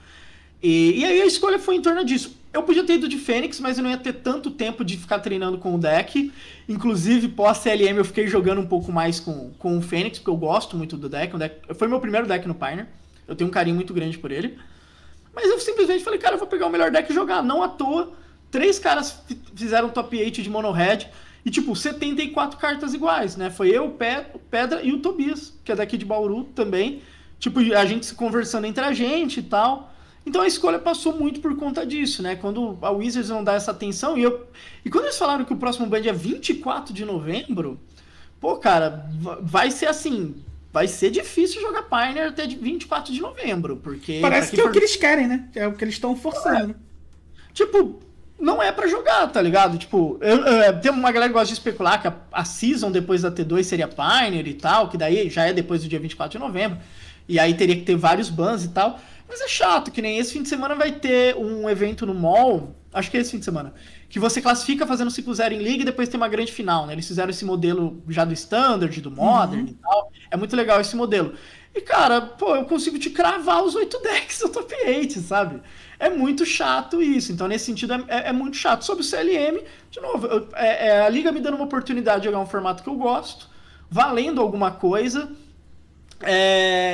E aí a escolha foi em torno disso. Eu podia ter ido de Fênix, mas eu não ia ter tanto tempo de ficar treinando com o deck. Inclusive, pós-CLM, eu fiquei jogando um pouco mais com o Fênix, porque eu gosto muito do deck. Foi meu primeiro deck no Pioneer. Eu tenho um carinho muito grande por ele. Mas eu simplesmente falei, cara, eu vou pegar o melhor deck e jogar. Não à toa, 3 caras fizeram top 8 de Monohead. E, tipo, 74 cartas iguais, né? Foi eu, o Pedra e o Tobias, que é daqui de Bauru também. Tipo, a gente se conversando entre a gente e tal. Então a escolha passou muito por conta disso, né? Quando a Wizards não dá essa atenção, e quando eles falaram que o próximo Band é 24 de novembro, pô, cara, vai ser assim, vai ser difícil jogar Pioneer até 24 de novembro, porque... Parece que é o que eles querem, né? É o que eles estão forçando. Tipo, não é pra jogar, tá ligado? Tipo, tem uma galera que gosta de especular que a season depois da T2 seria Pioneer e tal, que daí já é depois do dia 24 de novembro, e aí teria que ter vários bans e tal. Mas é chato, que nem esse fim de semana vai ter um evento no mall, acho que é esse fim de semana, que você classifica fazendo ciclo 0 em League e depois tem uma grande final, né? Eles fizeram esse modelo já do Standard, do Modern e tal. É muito legal esse modelo. E, cara, pô, eu consigo te cravar os 8 decks do top 8, sabe? É muito chato isso. Então, nesse sentido, é muito chato. Sobre o CLM, de novo, a Liga me dando uma oportunidade de jogar um formato que eu gosto, valendo alguma coisa...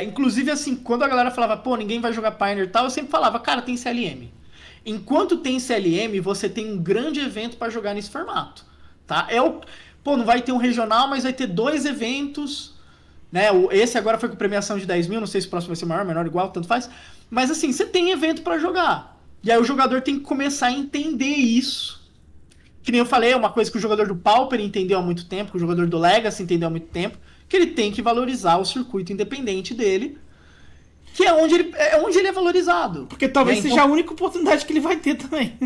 inclusive, assim, quando a galera falava, pô, ninguém vai jogar Pioneer e tal, eu sempre falava, cara, tem CLM. Enquanto tem CLM, você tem um grande evento pra jogar nesse formato, tá? Pô, não vai ter um regional, mas vai ter 2 eventos, né? Esse agora foi com premiação de 10 mil, não sei se o próximo vai ser maior, menor, igual, tanto faz. Mas, assim, você tem evento pra jogar. E aí o jogador tem que começar a entender isso. Que nem eu falei, é uma coisa que o jogador do Pauper entendeu há muito tempo, que o jogador do Legacy entendeu há muito tempo, que ele tem que valorizar o circuito independente dele. Que é onde ele é valorizado. Porque talvez então, seja a única oportunidade que ele vai ter também.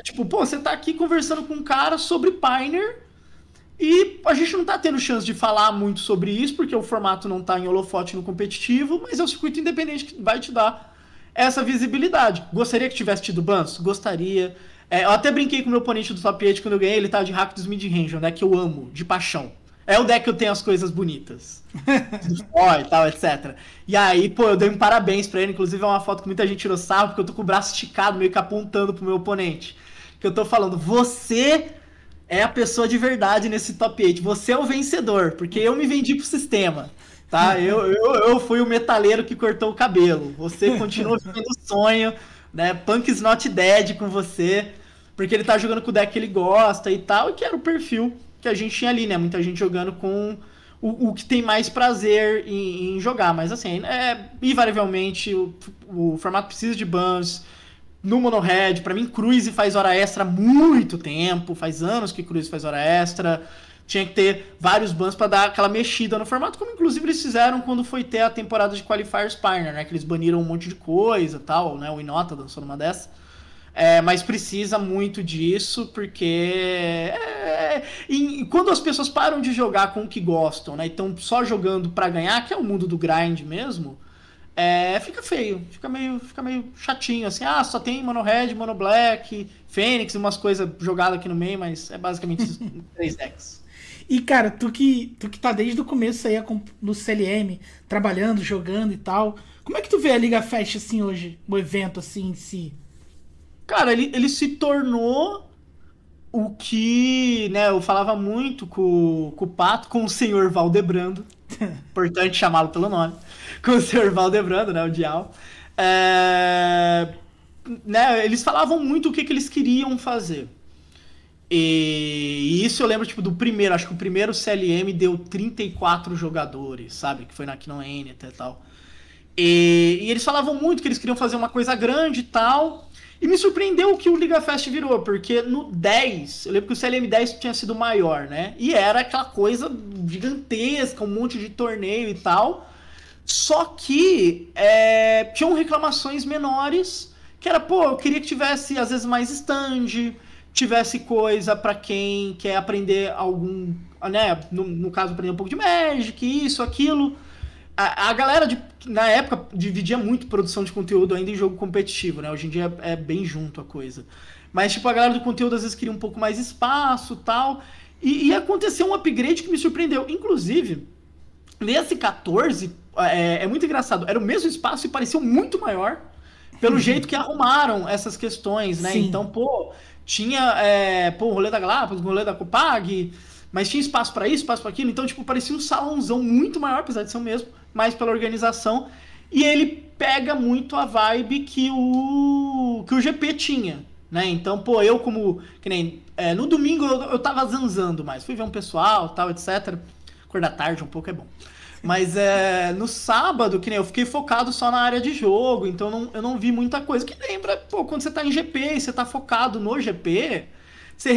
Tipo, pô, você tá aqui conversando com um cara sobre Pioneer e a gente não tá tendo chance de falar muito sobre isso, porque o formato não tá em holofote no competitivo, mas é o circuito independente que vai te dar essa visibilidade. Gostaria que tivesse tido bans? Gostaria. Eu até brinquei com o meu oponente do Top 8 quando eu ganhei, ele tava de Rakdos Mid-Range, um deck que eu amo, de paixão. É o deck que eu tenho as coisas bonitas. E tal, etc. E aí, pô, eu dei um parabéns pra ele. Inclusive é uma foto que muita gente tirou sarro, porque eu tô com o braço esticado, meio que apontando pro meu oponente. Que eu tô falando, você é a pessoa de verdade nesse top 8. Você é o vencedor, porque eu me vendi pro sistema. Tá? Eu fui o metaleiro que cortou o cabelo. Você continua vivendo o sonho, né? Punk's not dead com você. Porque ele tá jogando com o deck que ele gosta e tal, e que era o perfil que a gente tinha ali, né? Muita gente jogando com o que tem mais prazer em jogar. Mas assim, invariavelmente o formato precisa de bans. No Mono Red, pra mim, Cruise faz hora extra há muito tempo. Faz anos que Cruise faz hora extra. Tinha que ter vários bans pra dar aquela mexida no formato, como inclusive eles fizeram quando foi ter a temporada de Qualifiers Pioneer, né? Que eles baniram um monte de coisa e tal, né? O Inota dançou numa dessa. Mas precisa muito disso, porque quando as pessoas param de jogar com o que gostam, né? Então só jogando pra ganhar, que é o mundo do grind mesmo, fica feio, fica meio chatinho, assim, só tem Mono Red, Mono Black, Fênix, umas coisas jogadas aqui no meio, mas é basicamente 3 decks. E, cara, tu que tá desde o começo aí no CLM, trabalhando, jogando e tal, como é que tu vê a Liga Fest, assim, hoje, o evento, assim, em si? Cara, ele se tornou o que, né, eu falava muito com o Pato, com o senhor Valdebrando, importante chamá-lo pelo nome, com o senhor Valdebrando, né, o Dial. Né, eles falavam muito o que eles queriam fazer. E isso eu lembro, tipo, do primeiro, acho que o primeiro CLM deu 34 jogadores, sabe, que foi na Kinoene até tal. E eles falavam muito que eles queriam fazer uma coisa grande e tal. E me surpreendeu o que o Liga Fest virou, porque no 10, eu lembro que o CLM 10 tinha sido maior, né? E era aquela coisa gigantesca, um monte de torneio e tal. Só que tinham reclamações menores, que era, pô, eu queria que tivesse, às vezes, mais stand, tivesse coisa pra quem quer aprender algum, né? No caso, aprender um pouco de Magic, isso, aquilo. A galera, na época, dividia muito produção de conteúdo ainda em jogo competitivo, né? Hoje em dia é bem junto a coisa. Mas, tipo, a galera do conteúdo às vezes queria um pouco mais espaço e tal. E aconteceu um upgrade que me surpreendeu. Inclusive, nesse 14, é muito engraçado. Era o mesmo espaço e pareceu muito maior pelo jeito que arrumaram essas questões, né? Sim. Então, pô, tinha o rolê da Galápagos, o rolê da Copag, mas tinha espaço pra isso, espaço pra aquilo. Então, tipo, parecia um salãozão muito maior, apesar de ser o mesmo, mais pela organização. E ele pega muito a vibe que o GP tinha, né? Então, pô, eu como... Que nem, no domingo eu tava zanzando mais. Fui ver um pessoal, tal, etc. Acordar tarde um pouco é bom. Mas no sábado, que nem eu fiquei focado só na área de jogo, então eu não vi muita coisa. Que lembra, pô, quando você tá em GP e você tá focado no GP, você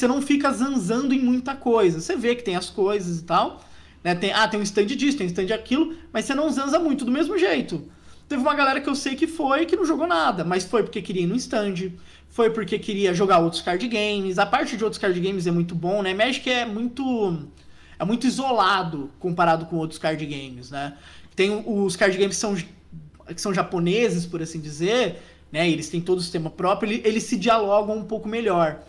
não fica zanzando em muita coisa. Você vê que tem as coisas e tal, né? Tem um stand disso, tem um stand daquilo, mas você não zanza muito do mesmo jeito. Teve uma galera que eu sei que não jogou nada, mas foi porque queria ir no stand, foi porque queria jogar outros card games. A parte de outros card games é muito bom, né? Magic é muito isolado comparado com outros card games, né? Tem os card games que são japoneses, por assim dizer, né? Eles têm todo o sistema próprio, eles se dialogam um pouco melhor.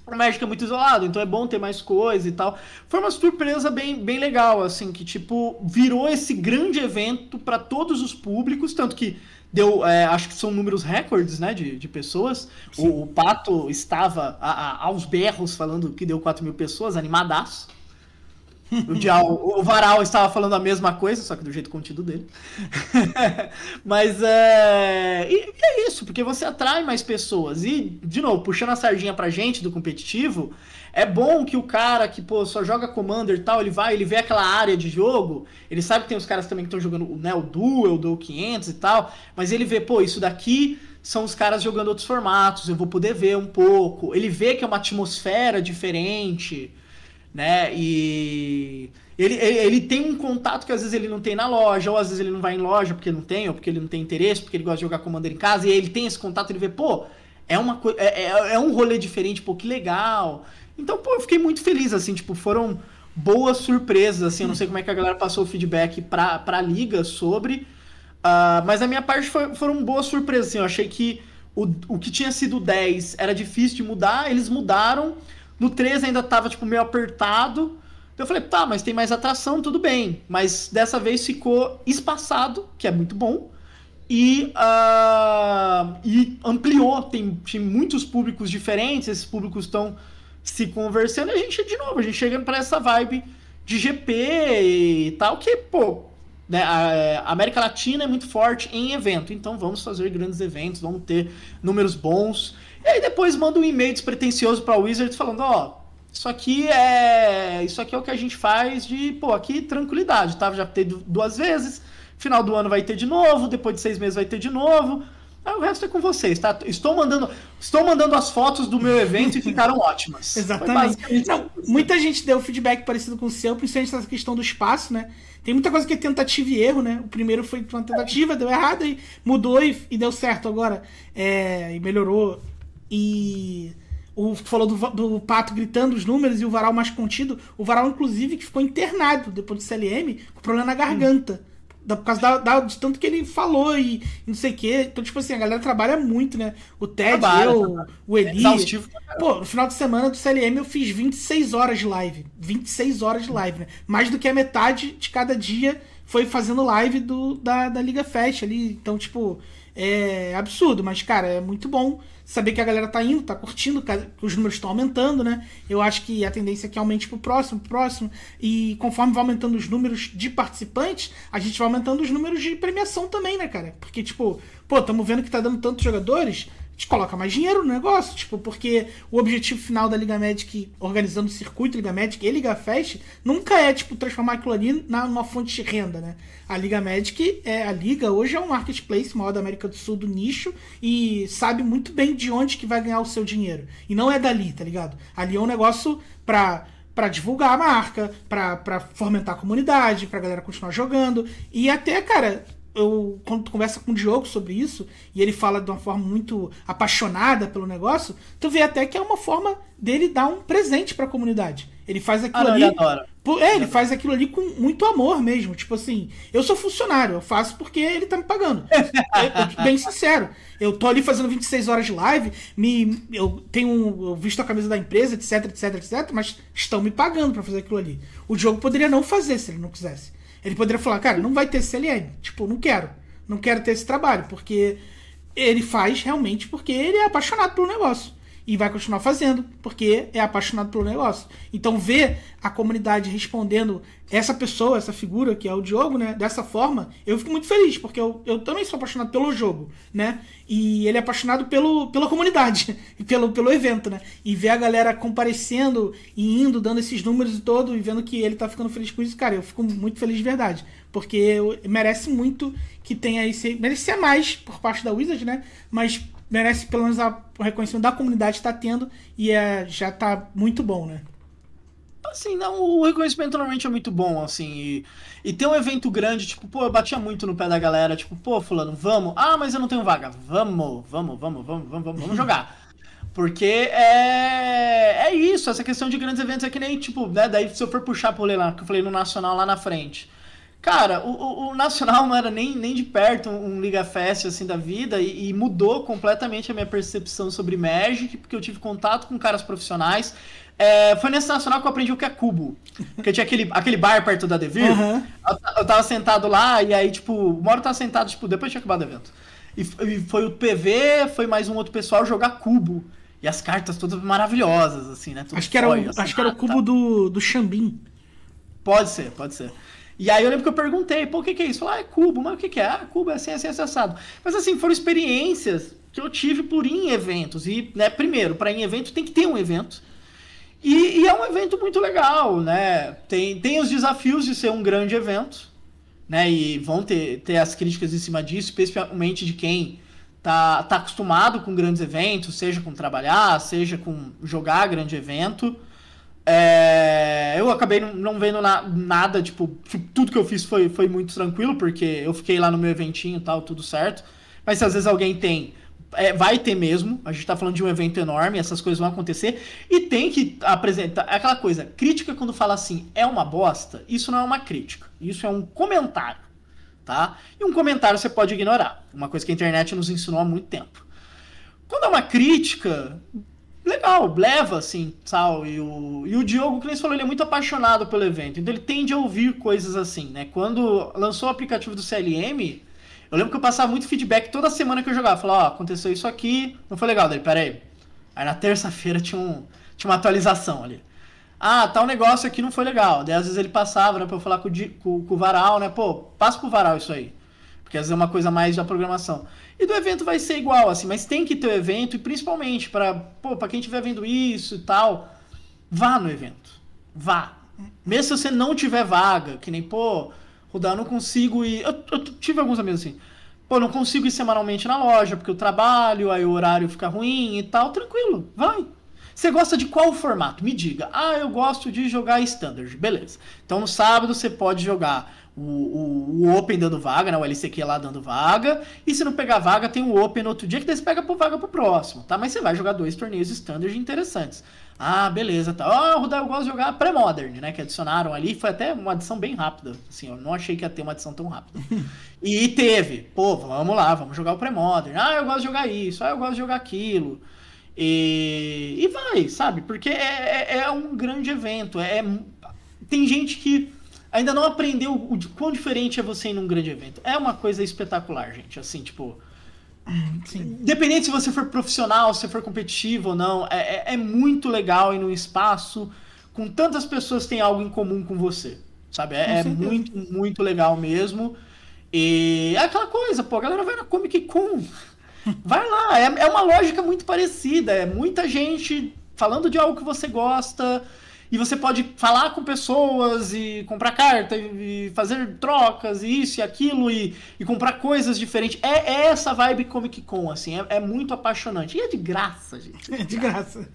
O Magic é muito isolado, então é bom ter mais coisa e tal. Foi uma surpresa bem legal, assim, que tipo, virou esse grande evento para todos os públicos, tanto que deu, acho que são números recordes, né, de pessoas. O Pato estava aos berros falando que deu 4 mil pessoas, animadaço. O Varal estava falando a mesma coisa, só que do jeito contido dele. Mas e é isso, porque você atrai mais pessoas. E, de novo, puxando a sardinha pra gente do competitivo, é bom que o cara que, pô, só joga Commander e tal, ele vê aquela área de jogo, ele sabe que tem os caras também que estão jogando, né, o Duel, o Duel 500 e tal, mas ele vê, pô, isso daqui são os caras jogando outros formatos, eu vou poder ver um pouco. Ele vê que é uma atmosfera diferente, né? E Ele tem um contato que às vezes ele não tem na loja, ou às vezes ele não vai em loja porque não tem, ou porque ele não tem interesse, porque ele gosta de jogar Commander em casa, e aí ele tem esse contato, ele vê, pô, é um rolê diferente, pô, que legal. Então, pô, eu fiquei muito feliz, assim, tipo, foram boas surpresas, assim, eu não sei como é que a galera passou o feedback pra liga sobre, mas a minha parte foram boas surpresas, assim, eu achei que o que tinha sido 10 era difícil de mudar, eles mudaram, no 13 ainda tava, tipo, meio apertado. Eu falei, tá, mas tem mais atração, tudo bem. Mas dessa vez ficou espaçado, que é muito bom. E ampliou, tem muitos públicos diferentes, esses públicos estão se conversando e a gente, de novo, a gente chegando para essa vibe de GP e tal, que, pô, né, a América Latina é muito forte em evento, então vamos fazer grandes eventos, vamos ter números bons. E aí depois manda um e-mail despretensioso para a Wizards falando, ó, isso aqui é o que a gente faz de, pô, aqui tranquilidade, tá? Já teve 2 vezes, final do ano vai ter de novo, depois de 6 meses vai ter de novo. Aí o resto é com vocês, tá? Estou mandando as fotos do meu evento e ficaram ótimas. Exatamente. Não, muita gente deu feedback parecido com o seu, principalmente nessa questão do espaço, né? Tem muita coisa que é tentativa e erro, né? O primeiro foi uma tentativa, deu errado, e mudou e deu certo agora. E melhorou. E falou do Pato gritando os números e o Varal mais contido. O Varal, inclusive, que ficou internado depois do CLM, com problema na garganta. Por causa de tanto que ele falou e não sei o quê. Então, tipo assim, a galera trabalha muito, né? O Ted, o Eli. Exaustivo. Pô, no final de semana do CLM eu fiz 26 horas de live. 26 horas de live, né? Mais do que a metade de cada dia foi fazendo live da Liga Fest ali. Então, tipo, é absurdo. Mas, cara, é muito bom saber que a galera tá indo, tá curtindo, que os números estão aumentando, né? Eu acho que a tendência é que aumente pro próximo, e conforme vai aumentando os números de participantes, a gente vai aumentando os números de premiação também, né, cara? Porque, tipo, pô, estamos vendo que tá dando tantos jogadores, a gente coloca mais dinheiro no negócio, tipo, porque o objetivo final da Liga Magic, organizando o circuito Liga Magic e Liga Fest, nunca é, tipo, transformar aquilo ali numa fonte de renda, né? A Liga Magic, a Liga hoje é um marketplace maior da América do Sul, do nicho, e sabe muito bem de onde que vai ganhar o seu dinheiro. E não é dali, tá ligado? Ali é um negócio pra divulgar a marca, pra fomentar a comunidade, pra galera continuar jogando, e até, cara, quando tu conversa com o Diogo sobre isso, e ele fala de uma forma muito apaixonada pelo negócio, tu vê até que é uma forma dele dar um presente pra comunidade. Ele faz aquilo ali. Ele adora. Ele faz aquilo ali com muito amor mesmo. Tipo assim, eu sou funcionário, eu faço porque ele tá me pagando. Bem sincero. Eu tô ali fazendo 26 horas de live, eu visto a camisa da empresa, etc, mas estão me pagando pra fazer aquilo ali. O Diogo poderia não fazer se ele não quisesse. Ele poderia falar, cara, não vai ter CLM. Tipo, não quero ter esse trabalho, porque ele faz realmente porque ele é apaixonado pelo negócio. E vai continuar fazendo, porque é apaixonado pelo negócio. Então, ver a comunidade respondendo essa pessoa, essa figura, que é o Diogo, né, dessa forma, eu fico muito feliz, porque eu também sou apaixonado pelo jogo, né? E ele é apaixonado pela comunidade, e pelo evento, né? E ver a galera comparecendo e indo, dando esses números e todo, e vendo que ele tá ficando feliz com isso, cara, eu fico muito feliz de verdade. Porque merece muito que tenha esse... Merecia mais por parte da Wizard, né? Mas merece pelo menos o reconhecimento da comunidade que tá tendo, e já tá muito bom, né? Assim, não, o reconhecimento normalmente é muito bom, assim, e ter um evento grande, tipo, pô, eu batia muito no pé da galera, tipo, pô, fulano, vamos, mas eu não tenho vaga, vamos jogar. Porque é isso, essa questão de grandes eventos é que nem, tipo, né, daí se eu for puxar pro lá, que eu falei no Nacional lá na frente, cara, o Nacional não era nem de perto um Liga Fest assim da vida, e mudou completamente a minha percepção sobre Magic, porque eu tive contato com caras profissionais. Foi nesse Nacional que eu aprendi o que é cubo. Porque tinha aquele bar perto da Devir. Uhum. Eu tava sentado lá, e aí, tipo, uma hora eu tava sentado, tipo, depois tinha acabado o evento. E foi o PV, foi mais um outro pessoal jogar cubo. E as cartas todas maravilhosas, assim, né? Acho que era o cubo do Xambin. Pode ser. E aí eu lembro que eu perguntei, pô, o que é isso? Falei, é cubo, mas o que é? Cubo é assim, assado. Mas assim, foram experiências que eu tive por ir em eventos. E, né, primeiro, para ir em evento tem que ter um evento. E é um evento muito legal, né? Tem os desafios de ser um grande evento, né? E vão ter as críticas em cima disso, especialmente de quem tá acostumado com grandes eventos, seja com trabalhar, seja com jogar grande evento. Eu acabei não vendo nada, tipo, tudo que eu fiz foi muito tranquilo, porque eu fiquei lá no meu eventinho e tal, tudo certo. Mas se às vezes alguém tem, vai ter mesmo, a gente tá falando de um evento enorme, essas coisas vão acontecer, e tem que apresentar, é aquela coisa, crítica quando fala assim, é uma bosta, isso não é uma crítica, isso é um comentário, tá? E um comentário você pode ignorar, uma coisa que a internet nos ensinou há muito tempo. Quando é uma crítica, legal, leva, assim, tal. E o Diogo, que nem você falou, ele é muito apaixonado pelo evento. Então ele tende a ouvir coisas assim, né? Quando lançou o aplicativo do CLM, eu lembro que eu passava muito feedback toda semana que eu jogava. Falava, ó, aconteceu isso aqui, não foi legal. Daí, peraí. Aí na terça-feira tinha uma atualização ali. Ah, tal negócio aqui não foi legal. Daí às vezes ele passava, né, pra eu falar com o Varal, né? Pô, passa pro Varal isso aí. Porque às vezes é uma coisa mais da programação. E do evento vai ser igual, assim, mas tem que ter o evento, e principalmente pra quem estiver vendo isso e tal, vá no evento. Vá. Mesmo se você não tiver vaga, que nem, Rudá, eu não consigo ir. Eu tive alguns amigos assim. Não consigo ir semanalmente na loja, porque eu trabalho, aí o horário fica ruim e tal. Tranquilo, vai. Você gosta de qual formato? Me diga. Ah, eu gosto de jogar Standard. Beleza. Então no sábado você pode jogar o Open dando vaga, né? O LCQ lá dando vaga. E se não pegar vaga, tem o Open no outro dia, que daí você pega vaga pro próximo, tá? Mas você vai jogar 2 torneios Standard interessantes. Ah, beleza, tá. Ah, Rudá, eu gosto de jogar pré-modern, né? Que adicionaram ali. Foi até uma adição bem rápida. Assim, eu não achei que ia ter uma adição tão rápida. E teve. Vamos lá, vamos jogar o pré-modern. Ah, eu gosto de jogar isso. Ah, eu gosto de jogar aquilo. E vai, sabe? Porque é um grande evento. Tem gente que ainda não aprendeu o quão diferente é você ir num grande evento. É uma coisa espetacular, gente. Assim, tipo... Sim. Independente se você for profissional, se for competitivo ou não, é muito legal ir num espaço com tantas pessoas que têm algo em comum com você. Sabe? É muito, muito legal mesmo. E é aquela coisa, a galera vai na Comic Con... Vai lá, é uma lógica muito parecida, é muita gente falando de algo que você gosta, e você pode falar com pessoas e comprar carta e fazer trocas e isso e aquilo e comprar coisas diferentes. É essa vibe Comic Con, assim, é muito apaixonante. E é de graça, gente. É de graça.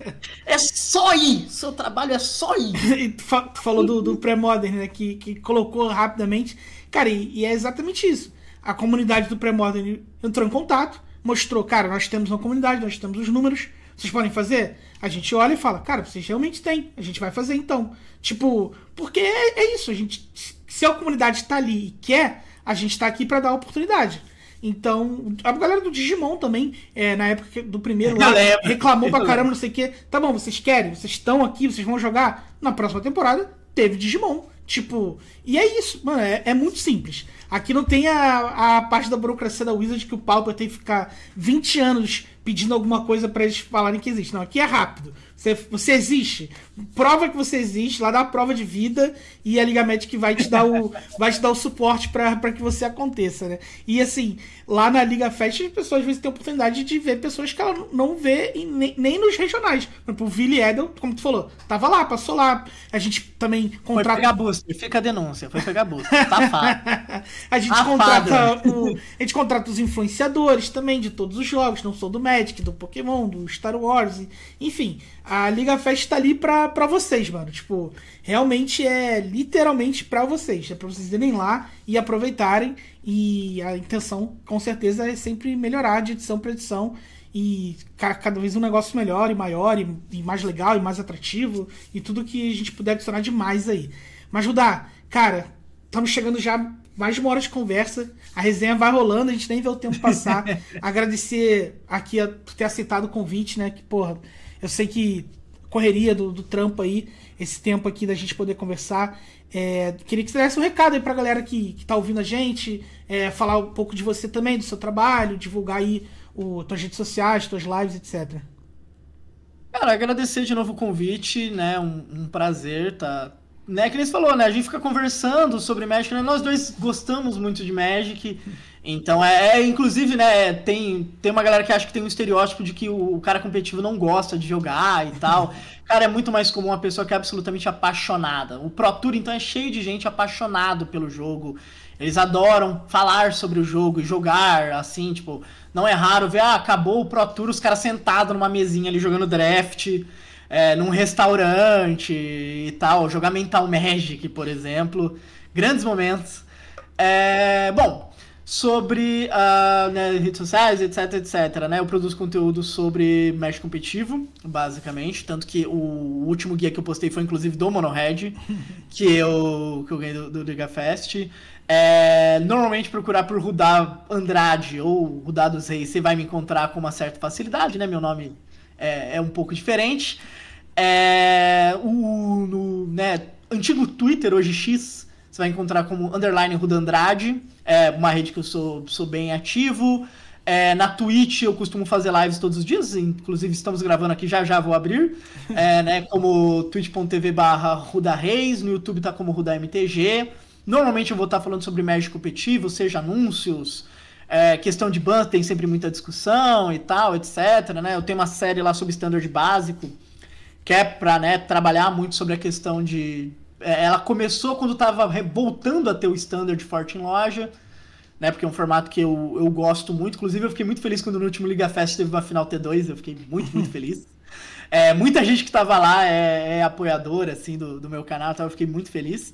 É só ir, seu trabalho é só ir. E tu falou do pré-modern, né, que colocou rapidamente. Cara, e é exatamente isso. A comunidade do pré-modern entrou em contato, mostrou, cara, nós temos uma comunidade, nós temos os números, vocês podem fazer? A gente olha e fala, cara, vocês realmente têm, a gente vai fazer então. Tipo, porque é isso, a gente, se a comunidade tá ali e quer, a gente tá aqui pra dar oportunidade. Então, a galera do Digimon também, na época do primeiro lá, reclamou pra caramba, não sei o quê. Tá bom, vocês querem, vocês estão aqui, vocês vão jogar? Na próxima temporada, teve Digimon. Tipo, e é isso, mano, é muito simples. Aqui não tem a parte da burocracia da Wizard que o Pauper tem que ficar 20 anos pedindo alguma coisa pra eles falarem que existe. Não, aqui é rápido. Você existe. Prova que você existe, lá dá a prova de vida e a Liga Magic vai te dar o suporte pra que você aconteça, né? E assim, lá na Liga Fest as pessoas às vezes têm a oportunidade de ver pessoas que ela não vê nem nos regionais. Por exemplo, o Billy Edel, como tu falou, tava lá, passou lá. A gente também contrata... Foi pegar booster, fica a denúncia, foi pegar booster, safado. A gente contrata os influenciadores também de todos os jogos, não só do Magic, do Pokémon, do Star Wars, enfim. A Liga Fest tá ali pra vocês, mano. Tipo, realmente é literalmente pra vocês. É pra vocês irem lá e aproveitarem. E a intenção, com certeza, é sempre melhorar de edição pra edição. E cada vez um negócio melhor e maior e mais legal e mais atrativo. E tudo que a gente puder adicionar demais aí. Mas, Rudá, cara, estamos chegando já mais de 1 hora de conversa. A resenha vai rolando, a gente nem vê o tempo passar. Agradecer aqui por ter aceitado o convite, né? Que, porra, eu sei que correria do trampo aí, esse tempo aqui da gente poder conversar. Queria que você desse um recado aí pra galera que tá ouvindo a gente, falar um pouco de você também, do seu trabalho, divulgar aí tuas redes sociais, tuas lives, etc. Cara, agradecer de novo o convite, né? Um prazer, tá? Né, que nem você falou, né? A gente fica conversando sobre Magic, né? Nós dois gostamos muito de Magic. Então, inclusive, né, tem uma galera que acha que tem um estereótipo de que o cara competitivo não gosta de jogar e tal. Cara, é muito mais comum uma pessoa que é absolutamente apaixonada. O Pro Tour, então, é cheio de gente apaixonado pelo jogo. Eles adoram falar sobre o jogo e jogar, assim, tipo... Não é raro ver, acabou o Pro Tour, os caras sentados numa mesinha ali jogando draft. num restaurante e tal, jogar Mental Magic, por exemplo. Grandes momentos. Bom, sobre né, redes sociais, etc, etc, né? Eu produzo conteúdo sobre Magic competitivo, basicamente, tanto que o último guia que eu postei foi inclusive do Monohead, que eu ganhei do Liga Fest. Normalmente procurar por Rudá Andrade ou Rudá dos Reis, você vai me encontrar com uma certa facilidade, né? Meu nome é um pouco diferente. No antigo Twitter, hoje X, você vai encontrar como _Rudandrade, uma rede que eu sou bem ativo. Na Twitch eu costumo fazer lives todos os dias, inclusive estamos gravando aqui, já vou abrir, né, como twitch.tv/RudaReis, no YouTube tá como RudaMTG. Normalmente eu vou estar falando sobre Magic competitivo, seja anúncios, questão de ban, tem sempre muita discussão e tal, etc, né? Eu tenho uma série lá sobre Standard básico, que é pra, né, trabalhar muito sobre a questão de... ela começou quando estava voltando a ter o Standard forte em loja, né, porque é um formato que eu gosto muito. Inclusive eu fiquei muito feliz quando no último Liga Fest teve uma final T2, eu fiquei muito feliz. Muita gente que estava lá é apoiadora assim, do meu canal, então eu fiquei muito feliz.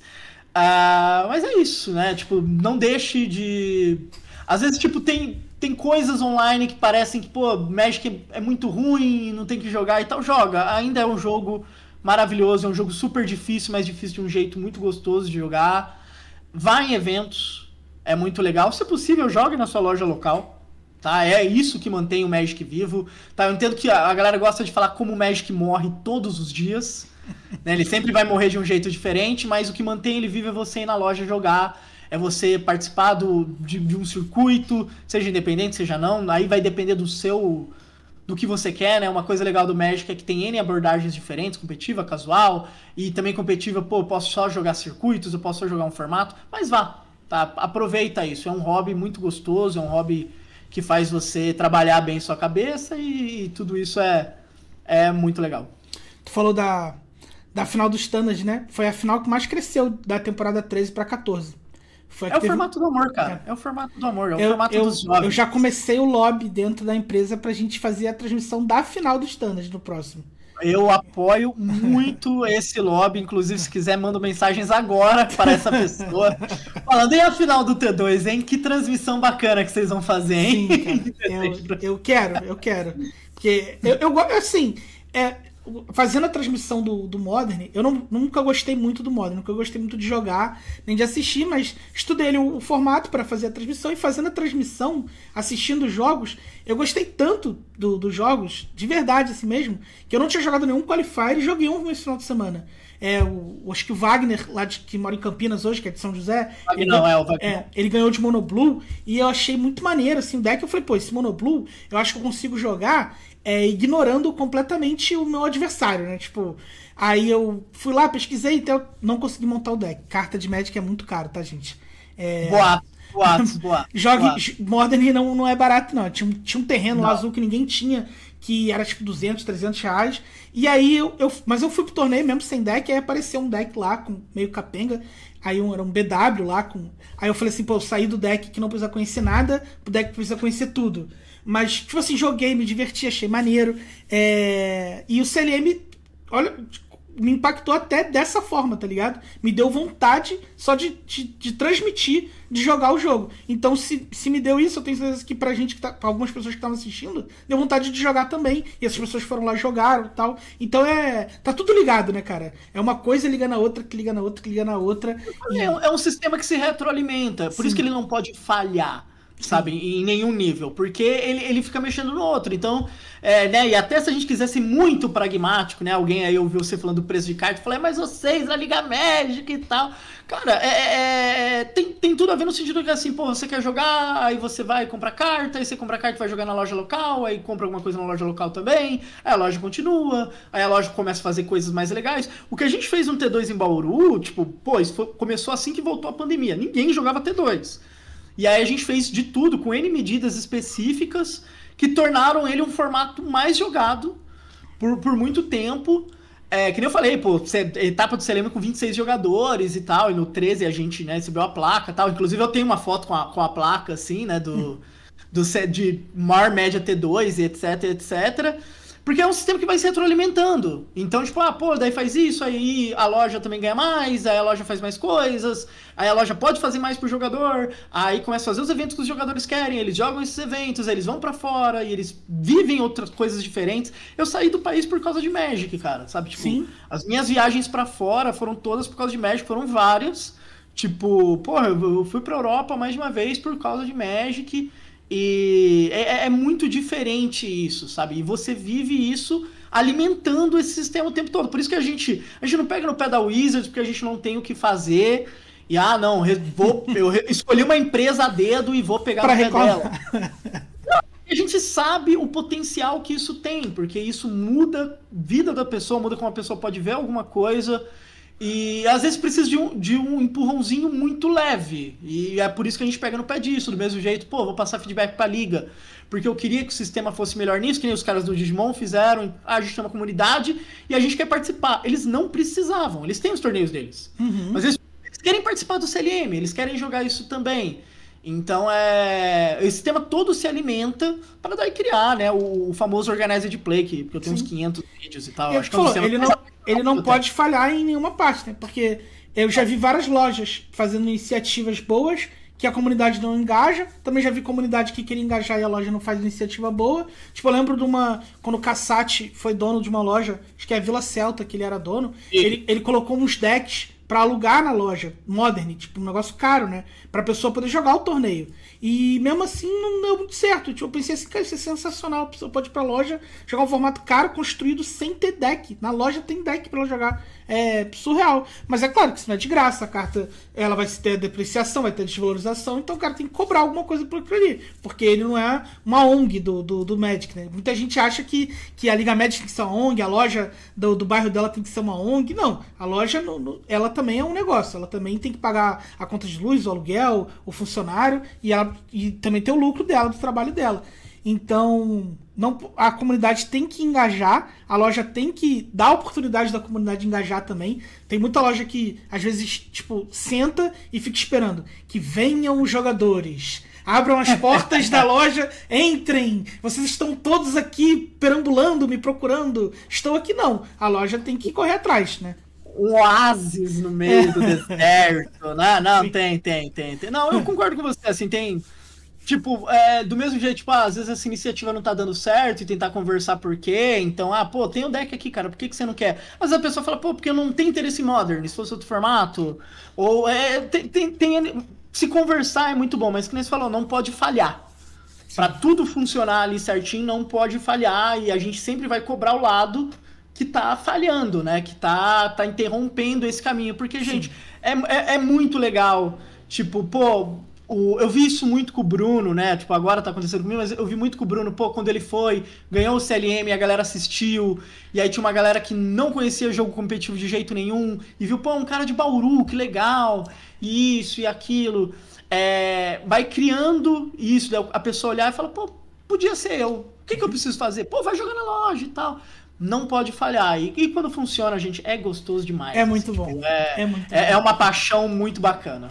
Mas é isso, né, tipo, não deixe de... Às vezes, tipo, tem coisas online que parecem que, pô, Magic é muito ruim, não tem que jogar e tal. Joga, ainda é um jogo maravilhoso, é um jogo super difícil, mas difícil de um jeito muito gostoso de jogar. Vá em eventos, é muito legal. Se possível, jogue na sua loja local, tá? É isso que mantém o Magic vivo, tá? Eu entendo que a galera gosta de falar como o Magic morre todos os dias, né? Ele sempre vai morrer de um jeito diferente, mas o que mantém ele vivo é você ir na loja jogar, é você participar de um circuito, seja independente, seja não, aí vai depender do que você quer, né? Uma coisa legal do Magic é que tem N abordagens diferentes, competitiva, casual, e também competitiva, pô, eu posso só jogar circuitos, eu posso só jogar um formato, mas vá, tá? Aproveita isso, é um hobby muito gostoso, é um hobby que faz você trabalhar bem sua cabeça e tudo isso é muito legal. Tu falou da final do Standard, né? Foi a final que mais cresceu da temporada 13 para 14. O formato do amor, cara. É o formato do amor, é o formato dos jogos. Eu já comecei o lobby dentro da empresa pra gente fazer a transmissão da final do Standard no próximo. Eu apoio muito esse lobby, inclusive se quiser mando mensagens agora para essa pessoa. Falando, e a final do T2, hein? Que transmissão bacana que vocês vão fazer, hein? Sim, cara. Eu quero. Porque eu assim, fazendo a transmissão do Modern, eu nunca gostei muito do Modern, nunca gostei muito de jogar, nem de assistir, mas estudei o formato para fazer a transmissão, e fazendo a transmissão, assistindo os jogos, eu gostei tanto dos jogos, de verdade assim mesmo, que eu não tinha jogado nenhum Qualifier e joguei um esse final de semana. Acho que o Wagner, que mora em Campinas hoje, que é de São José, ele ganhou de Monoblue, e eu achei muito maneiro assim, o deck. Eu falei, pô, esse Monoblue, eu acho que eu consigo jogar ignorando completamente o meu adversário, né? Tipo, aí eu fui lá, pesquisei, então eu não consegui montar o deck. Carta de Magic é muito caro, tá, gente? Boatos. Modern não é barato, não. Tinha um terreno lá azul que ninguém tinha, que era tipo 200, 300 reais. E aí mas eu fui pro torneio mesmo sem deck, aí apareceu um deck lá com meio capenga. Aí era um BW lá com... Aí eu falei assim, pô, eu saí do deck que não precisa conhecer nada, pro deck que precisa conhecer tudo. Mas, tipo assim, joguei, me diverti, achei maneiro. E o CLM, olha, me impactou até dessa forma, tá ligado? Me deu vontade só de transmitir, de jogar o jogo. Então, se me deu isso, eu tenho certeza que pra algumas pessoas que estavam assistindo, deu vontade de jogar também. E essas pessoas foram lá e jogaram e tal. Então tá tudo ligado, né, cara? É uma coisa liga na outra, que liga na outra, que liga na outra. É um sistema que se retroalimenta. Por isso que ele não pode falhar, sabe, em nenhum nível, porque ele fica mexendo no outro. Então, né, e até se a gente quisesse muito pragmático, né, alguém aí ouviu você falando do preço de carta e falou, mas vocês, a Liga Magic e tal, cara, tem tudo a ver no sentido que assim, pô, você quer jogar, aí você vai comprar carta, aí você compra carta e vai jogar na loja local, aí compra alguma coisa na loja local também, aí a loja continua, aí a loja começa a fazer coisas mais legais. O que a gente fez no T2 em Bauru, tipo, pô, começou assim que voltou a pandemia, ninguém jogava T2. E aí a gente fez de tudo, com N medidas específicas, que tornaram ele um formato mais jogado por muito tempo. Que nem eu falei, pô, etapa do CLM com 26 jogadores e tal, e no 13 a gente, né, recebeu a placa e tal. Inclusive eu tenho uma foto com a placa, assim, né, de maior média T2 e etc, etc. Porque é um sistema que vai se retroalimentando. Então, tipo, daí faz isso, aí a loja também ganha mais, aí a loja faz mais coisas, aí a loja pode fazer mais pro jogador, aí começa a fazer os eventos que os jogadores querem, eles jogam esses eventos, eles vão pra fora, e eles vivem outras coisas diferentes. Eu saí do país por causa de Magic, cara, sabe? Tipo, Sim. As minhas viagens pra fora foram todas por causa de Magic, foram várias. Tipo, eu fui pra Europa mais de uma vez por causa de Magic. E é muito diferente isso, sabe? E você vive isso alimentando esse sistema o tempo todo. Por isso que a gente não pega no pé da Wizards, porque a gente não tem o que fazer. E, eu escolhi uma empresa a dedo e vou pegar no pé dela. Não, a gente sabe o potencial que isso tem, porque isso muda a vida da pessoa, muda como a pessoa pode ver alguma coisa. E às vezes precisa de um empurrãozinho muito leve. E é por isso que a gente pega no pé disso. Do mesmo jeito, vou passar feedback pra liga. Porque eu queria que o sistema fosse melhor nisso, que nem os caras do Digimon fizeram. A gente tem uma comunidade e a gente quer participar. Eles não precisavam, eles têm os torneios deles. Mas eles querem participar do CLM, eles querem jogar isso também. Então esse sistema todo se alimenta para daí criar, né, o famoso Organized Play, que eu tenho uns 500 vídeos e tal. Eu acho que ele não pode falhar em nenhuma parte, né? Porque eu já vi várias lojas fazendo iniciativas boas que a comunidade não engaja. Também já vi comunidade que queria engajar e a loja não faz iniciativa boa. Tipo, eu lembro quando o Cassati foi dono de uma loja, acho que é a Vila Celta que ele era dono, ele colocou uns decks pra alugar na loja, Modern, tipo, um negócio caro, né? Pra pessoa poder jogar o torneio. E mesmo assim não deu muito certo. Tipo, eu pensei assim, cara, isso é sensacional. A pessoa pode ir pra loja, jogar um formato caro, construído sem ter deck. Na loja tem deck pra ela jogar. É surreal. Mas é claro que isso não é de graça. A carta, ela vai ter depreciação, vai ter desvalorização. Então o cara tem que cobrar alguma coisa por aquilo ali. Porque ele não é uma ONG do Magic, né? Muita gente acha que a Liga Magic tem que ser uma ONG, a loja do bairro dela tem que ser uma ONG. Não. A loja, ela também é um negócio. Ela também tem que pagar a conta de luz, o aluguel, o funcionário. E também tem o lucro dela, do trabalho dela. Então, a comunidade tem que engajar, a loja tem que dar a oportunidade da comunidade engajar também. Tem muita loja que, às vezes, tipo, senta e fica esperando que venham os jogadores, abram as portas da loja, entrem, vocês estão todos aqui perambulando, me procurando, estou aqui não. A loja tem que correr atrás, né? Um oásis no meio do deserto, né? Não, tem. Não, eu concordo com você, assim, tem... Tipo, do mesmo jeito, tipo, às vezes essa iniciativa não tá dando certo e tentar conversar por quê, então, tem um deck aqui, cara, por que você não quer? Às vezes a pessoa fala, porque eu não tenho interesse em Modern, se fosse outro formato, ou, se conversar é muito bom, mas que nem você falou, não pode falhar. Pra tudo funcionar ali certinho, não pode falhar, e a gente sempre vai cobrar o lado que tá falhando, né, que tá interrompendo esse caminho, porque, gente, é muito legal, tipo, eu vi isso muito com o Bruno, né? Tipo, agora tá acontecendo comigo, mas eu vi muito com o Bruno, quando ele ganhou o CLM, a galera assistiu, e aí tinha uma galera que não conhecia jogo competitivo de jeito nenhum, e viu, um cara de Bauru, que legal, isso e aquilo. Vai criando isso, a pessoa olhar e fala, podia ser eu. O que eu preciso fazer? Vai jogar na loja e tal. Não pode falhar. E quando funciona, gente, é gostoso demais. É muito bom. É uma paixão muito bacana.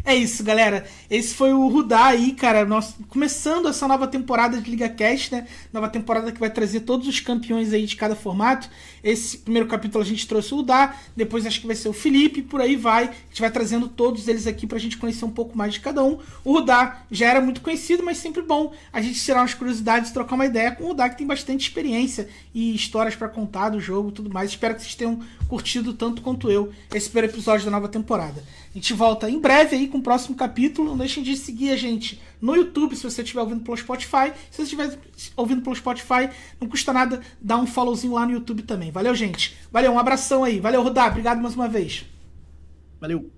É isso, galera. Esse foi o Rudá aí, cara. Nós começando essa nova temporada de Liga Cast, né? Nova temporada que vai trazer todos os campeões aí de cada formato. Esse primeiro capítulo a gente trouxe o Rudá, depois acho que vai ser o Felipe, por aí vai. A gente vai trazendo todos eles aqui pra gente conhecer um pouco mais de cada um. O Rudá já era muito conhecido, mas sempre bom a gente tirar umas curiosidades, trocar uma ideia com o Rudá, que tem bastante experiência e histórias pra contar do jogo e tudo mais. Espero que vocês tenham curtido tanto quanto eu esse primeiro episódio da nova temporada. A gente volta em breve aí com o próximo capítulo. Não deixem de seguir a gente no YouTube, se você estiver ouvindo pelo Spotify. Se você estiver ouvindo pelo Spotify, não custa nada dar um followzinho lá no YouTube também. Valeu, gente. Valeu, um abração aí. Valeu, Rudá. Obrigado mais uma vez. Valeu.